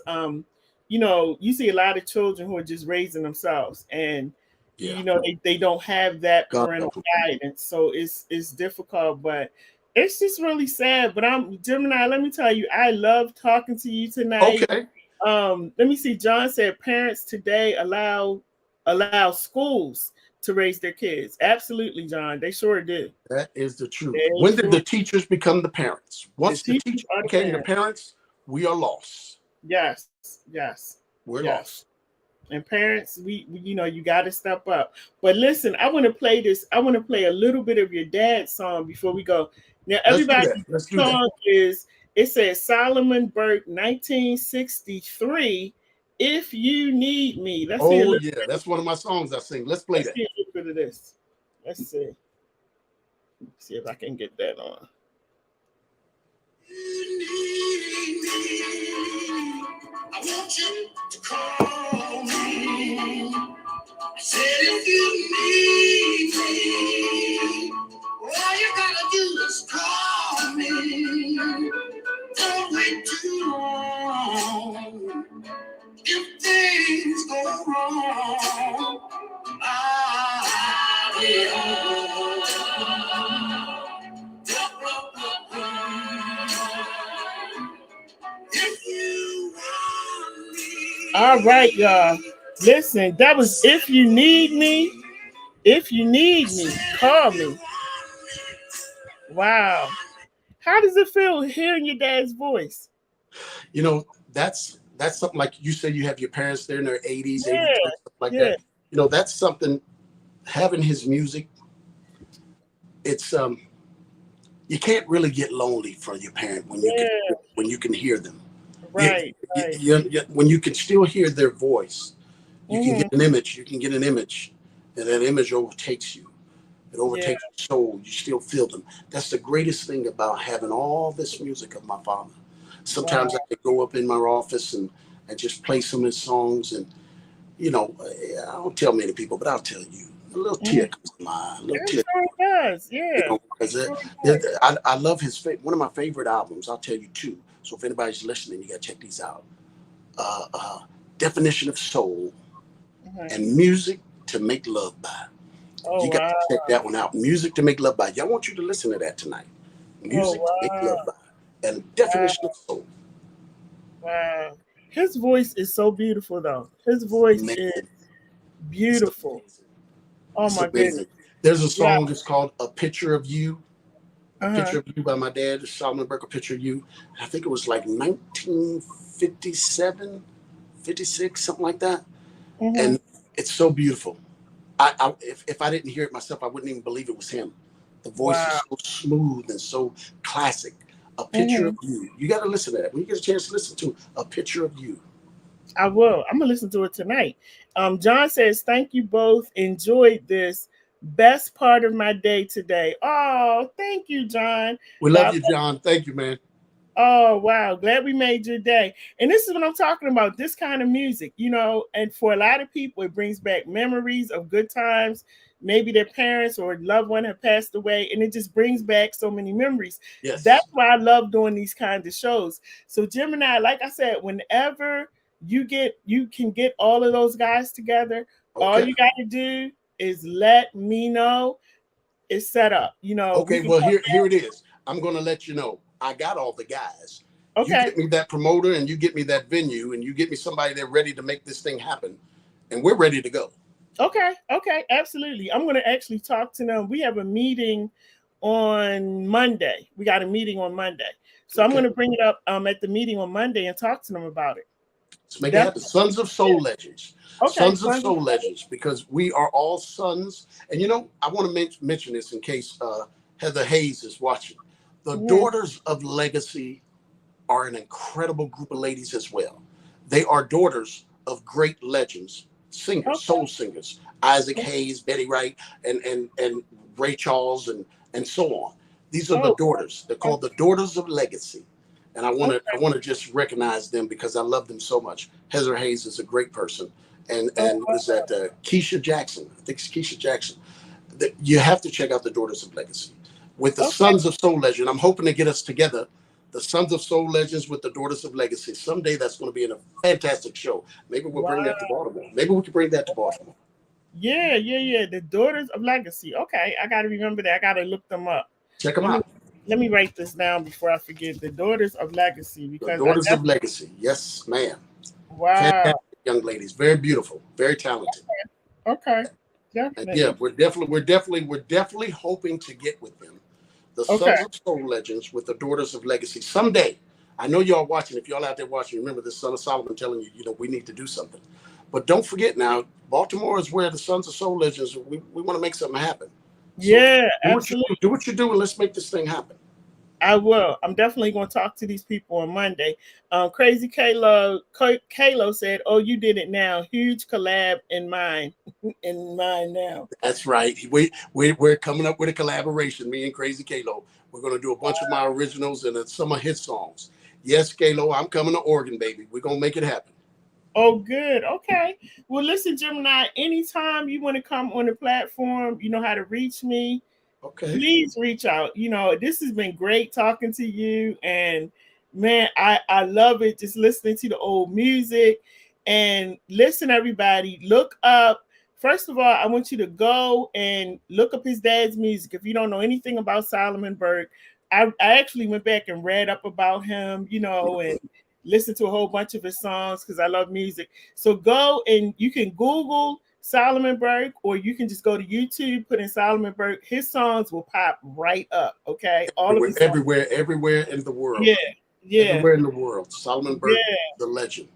you see a lot of children who are just raising themselves, and they don't have that parental guidance, so it's difficult. But it's just really sad. But Gemini, let me tell you, I love talking to you tonight. Okay. Let me see. John said parents today allow schools to raise their kids. Absolutely, John. They sure do. That is the truth. When did the teachers become the parents? Once the teachers became the parents, we are lost. Yes. We're lost. And parents, we you got to step up. But listen, I want to play this. I want to play a little bit of your dad's song before we go. Now, everybody's song is, it says Solomon Burke, 1963. If You Need Me. Let's see. That's one of my songs I sing. Let's play that. See a little bit of this. Let's see. Let's see if I can get that on. I want you to call me. I said if you need me, all you gotta do is call me. Don't wait too long. If things go wrong, I'll be home. If you want me. All right, y'all. Listen, that was If You Need Me. If you need me, call me. Wow. How does it feel hearing your dad's voice? That's something, like you said, you have your parents there in their 80s, stuff like that. That's something, having his music, it's you can't really get lonely for your parent when you can hear them. Right. when you can still hear their voice, you can get an image. You can get an image, and that image overtakes you. It overtakes your soul. You still feel them. That's the greatest thing about having all this music of my father. Sometimes I could go up in my office and just play some of his songs, and I don't tell many people, but I'll tell you. A little tear comes to my eye. A little tear. It does, yeah. Because I love his one of my favorite albums. I'll tell you two. So if anybody's listening, you gotta check these out. Definition of Soul and Music to Make Love By. You got to check that one out. Music to Make Love By. Y'all want you to listen to that tonight. Music to Make Love By. And Definition of Soul. Wow. His voice is so beautiful, though. His voice is beautiful. Oh, my goodness. There's a song that's called A Picture of You. A Picture of You by my dad, Solomon Burke, A Picture of You. I think it was like 1957, 56, something like that. And it's so beautiful. If I didn't hear it myself, I wouldn't even believe it was him. The voice is so smooth and so classic. A Picture of You. You got to listen to that. When you get a chance to listen to A Picture of You. I will. I'm going to listen to it tonight. John says, thank you both. Enjoyed this. Best part of my day today. Oh, thank you, John. We love you, John. Thank you, man. Oh, wow. Glad we made your day. And this is what I'm talking about, this kind of music, and for a lot of people, it brings back memories of good times. Maybe their parents or loved one have passed away, and it just brings back so many memories. Yes. That's why I love doing these kinds of shows. So Gemini, like I said, whenever you can get all of those guys together, all you got to do is let me know. It's set up. Okay, well, here it is. I'm going to let you know. I got all the guys. Okay. You get me that promoter, and you get me that venue, and you get me somebody that's ready to make this thing happen, and we're ready to go. Okay, absolutely. I'm going to actually talk to them. We have a meeting on Monday. We got a meeting on Monday. So I'm going to bring it up at the meeting on Monday and talk to them about it. Let's make it happen. Sons of Soul Legends. Okay, Sons of Soul Legends, because we are all sons. And I want to mention this in case Heather Hayes is watching. The Daughters of Legacy are an incredible group of ladies as well. They are daughters of great legends, singers, soul singers, Isaac Hayes, Betty Wright, and Ray Charles, and so on. These are the daughters. They're called the Daughters of Legacy. And I want to just recognize them because I love them so much. Heather Hayes is a great person. And was that Keisha Jackson? I think it's Keisha Jackson. You have to check out the Daughters of Legacy. With the Sons of Soul Legend, I'm hoping to get us together. The Sons of Soul Legends with the Daughters of Legacy. Someday that's going to be a fantastic show. Maybe we'll bring that to Baltimore. Maybe we can bring that to Baltimore. Yeah. The Daughters of Legacy. Okay, I got to remember that. I got to look them up. Check them out. Let me write this down before I forget. The Daughters of Legacy. Because the Daughters of Legacy. Yes, ma'am. Wow. Fantastic young ladies. Very beautiful. Very talented. Okay. Definitely. Yeah, we're definitely hoping to get with them. The Sons of Soul Legends with the Daughters of Legacy. Someday, I know y'all watching. If y'all out there watching, remember this Son of Solomon telling you, we need to do something. But don't forget now, Baltimore is where the Sons of Soul Legends, we want to make something happen. So absolutely. Do what you do and let's make this thing happen. I will. I'm definitely going to talk to these people on Monday. Crazy Kalo said, "Oh, you did it now. Huge collab in mind now." That's right. We're coming up with a collaboration. Me and Crazy Kalo. We're going to do a bunch of my originals and some of his songs. Yes, Kalo, I'm coming to Oregon, baby. We're going to make it happen. Oh, good. Okay. Well, listen, Gemini. Anytime you want to come on the platform, you know how to reach me. Okay. Please reach out. This has been great talking to you. And man, I love it. Just listening to the old music. And listen, everybody, look up. First of all, I want you to go and look up his dad's music. If you don't know anything about Solomon Burke, I actually went back and read up about him, and listened to a whole bunch of his songs because I love music. So go and you can Google Solomon Burke, or you can just go to YouTube, put in Solomon Burke. His songs will pop right up. Okay, everywhere in the world. Yeah, everywhere in the world. Solomon Burke, the legend.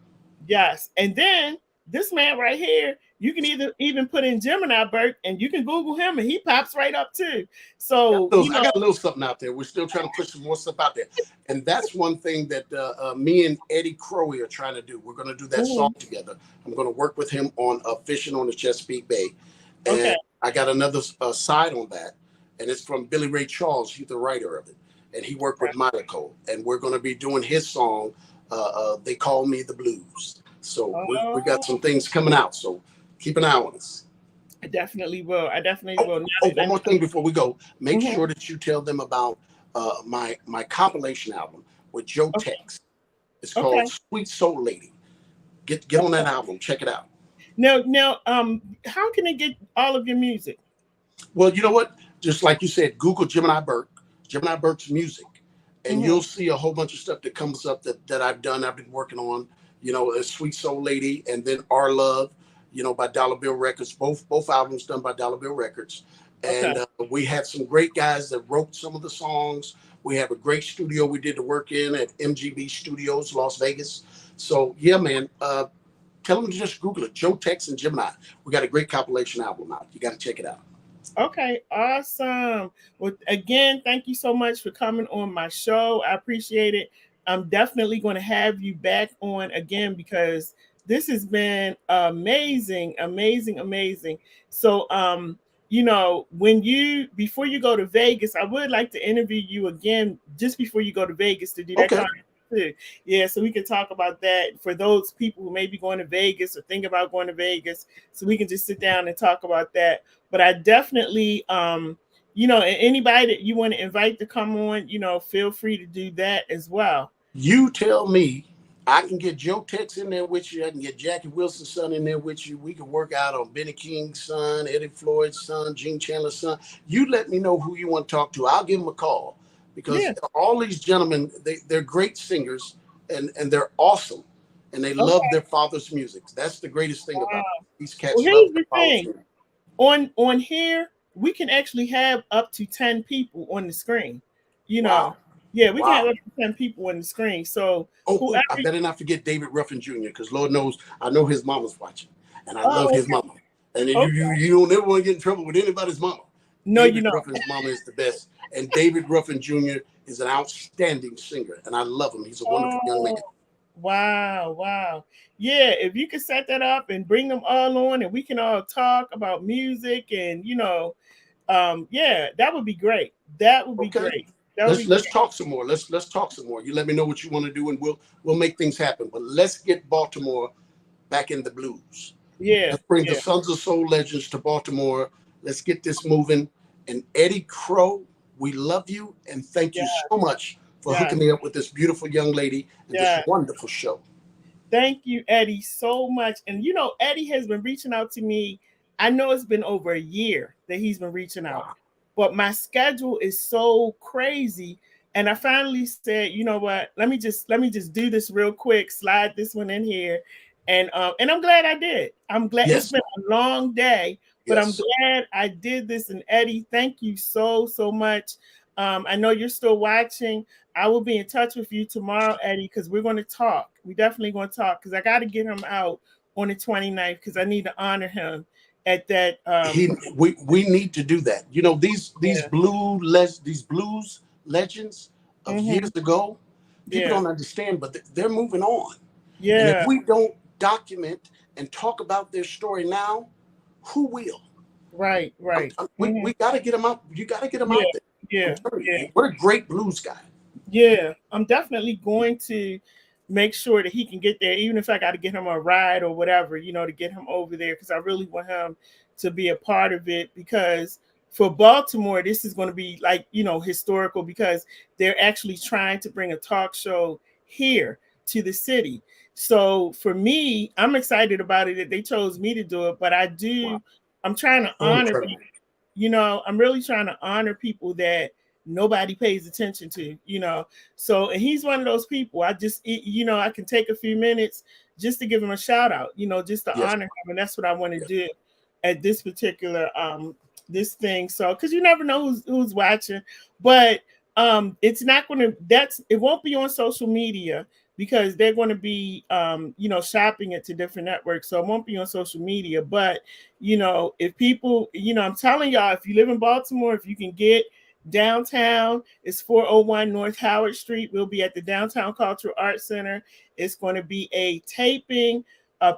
Yes, and then this man right here, you can even put in Gemini Burke, and you can Google him, and he pops right up too. So I got a little something out there. We're still trying to push some more stuff out there, and that's one thing that me and Eddie Crowley are trying to do. We're going to do that song together. I'm going to work with him on Fishing on the Chesapeake Bay, and I got another side on that, and it's from Billy Ray Charles. He's the writer of it, and he worked with Monaco, and we're going to be doing his song. They Call Me the Blues. So we got some things coming out. So keep an eye on us. I definitely will. One more thing before we go. Make sure that you tell them about my compilation album with Joe Tex. It's called Sweet Soul Lady. Get on that album. Check it out. Now, how can they get all of your music? Well, you know what? Just like you said, Google Gemini Burke's music, and you'll see a whole bunch of stuff that comes up that I've done. I've been working on. You know, a Sweet Soul Lady, and then Our Love, you know, by Dollar Bill Records. Both albums done by Dollar Bill Records. And we had some great guys that wrote some of the songs. We have a great studio we did the work in at MGB Studios, Las Vegas. So, yeah, man, tell them to just Google it, Joe Tex and Gemini. We got a great compilation album out. You got to check it out. Okay, awesome. Well, again, thank you so much for coming on my show. I appreciate it. I'm definitely going to have you back on again because this has been amazing. So, you know, before you go to Vegas, I would like to interview you again just before you go to Vegas to do that kind of too. Yeah, so we can talk about that for those people who may be going to Vegas or think about going to Vegas. So we can just sit down and talk about that. But I definitely, you know, anybody that you want to invite to come on, you know, feel free to do that as well. You tell me. I can get Joe Tex in there with you. I can get Jackie Wilson's son in there with you. We can work out on Benny King's son, Eddie Floyd's son, Gene Chandler's son. You let me know who you want to talk to. I'll give them a call because all these gentlemen, they're great singers and they're awesome. And they love their father's music. That's the greatest thing about it. These cats love their father's music. On here, we can actually have up to 10 people on the screen. You know. Wow. Yeah, we can have up to 10 people on the screen. So I better not forget David Ruffin Jr. because Lord knows I know his mama's watching, and I love his mama. And you don't ever want to get in trouble with anybody's mama. No, David you know. Ruffin's mama is the best, and David Ruffin Jr. is an outstanding singer, and I love him. He's a wonderful young man. Wow. Yeah, if you could set that up and bring them all on, and we can all talk about music, and you know, that would be great. That would be great. Let's talk some more. Let's talk some more. You let me know what you want to do, and we'll make things happen. But let's get Baltimore back in the blues. Yeah. Let's bring the Sons of Soul legends to Baltimore. Let's get this moving. And Eddie Crow, we love you and thank you so much for hooking me up with this beautiful young lady and this wonderful show. Thank you, Eddie, so much. And you know, Eddie has been reaching out to me. I know it's been over a year that he's been reaching out. Wow. But my schedule is so crazy. And I finally said, you know what, let me just do this real quick, slide this one in here. And I'm glad I did. I'm glad it's been a long day, but I'm glad I did this. And Eddie, thank you so much. I know you're still watching. I will be in touch with you tomorrow, Eddie, because we're going to talk. We definitely going to talk because I got to get him out on the 29th because I need to honor him. At that, we need to do that. You know, these blues legends of years ago, people don't understand, but they're moving on. Yeah. And if we don't document and talk about their story now, who will? Right. We got to get them out. You got to get them out there. Yeah. What a great blues guy. Yeah, I'm definitely going to make sure that he can get there, even if I got to get him a ride or whatever, you know, to get him over there, because I really want him to be a part of it. Because for Baltimore, this is going to be like, you know, historical because they're actually trying to bring a talk show here to the city. So for me, I'm excited about it that they chose me to do it, but I'm trying to honor people. You know, I'm really trying to honor people that nobody pays attention to, you know. So, and he's one of those people. I just, you know, I can take a few minutes just to give him a shout out, you know, just to honor him. And that's what I want to do at this particular this thing. So, because you never know who's watching, but it's not going to, it won't be on social media because they're going to be, shopping it to different networks. So it won't be on social media. But, if people, I'm telling y'all, if you live in Baltimore, if you can get downtown, it's 401 North Howard Street. We'll be at the Downtown Cultural Arts Center. It's going to be a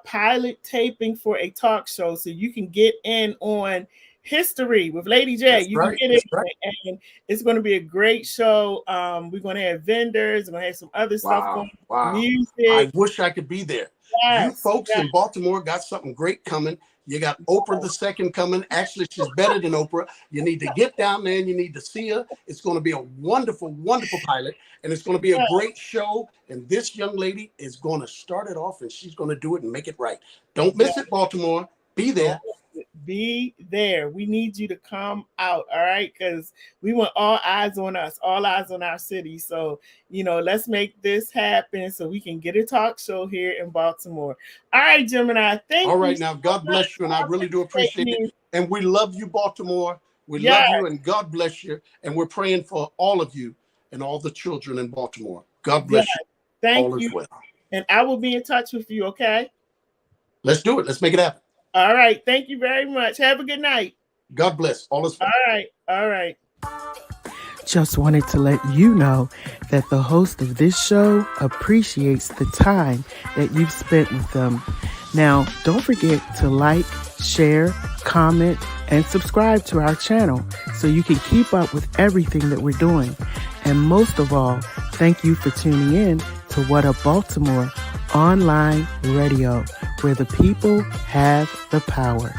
pilot taping for a talk show. So you can get in on history with Lady J. That's you right. can get it, and it's going to be a great show. We're going to have vendors. We're going to have some other stuff going on. Music. I wish I could be there. You folks in Baltimore got something great coming. You got Oprah the second coming. Actually, she's better than Oprah. You need to get down there and you need to see her. It's going to be a wonderful, wonderful pilot, and it's going to be a great show. And this young lady is going to start it off, and she's going to do it and make it right. Don't miss it, Baltimore. Be there. Be there. We need you to come out, all right? Because we want all eyes on us, all eyes on our city. So, let's make this happen so we can get a talk show here in Baltimore. All right, Gemini, thank you. All right, now, God bless you, and I really do appreciate it. And we love you, Baltimore. We love you, and God bless you. And we're praying for all of you and all the children in Baltimore. God bless you. Thank you. Well. And I will be in touch with you, okay? Let's do it. Let's make it happen. All right. Thank you very much. Have a good night. God bless. All is fine. All right. Just wanted to let you know that the host of this show appreciates the time that you've spent with them. Now, don't forget to like, share, comment, and subscribe to our channel so you can keep up with everything that we're doing. And most of all, thank you for tuning in to What Up Baltimore online radio, where the people have the power.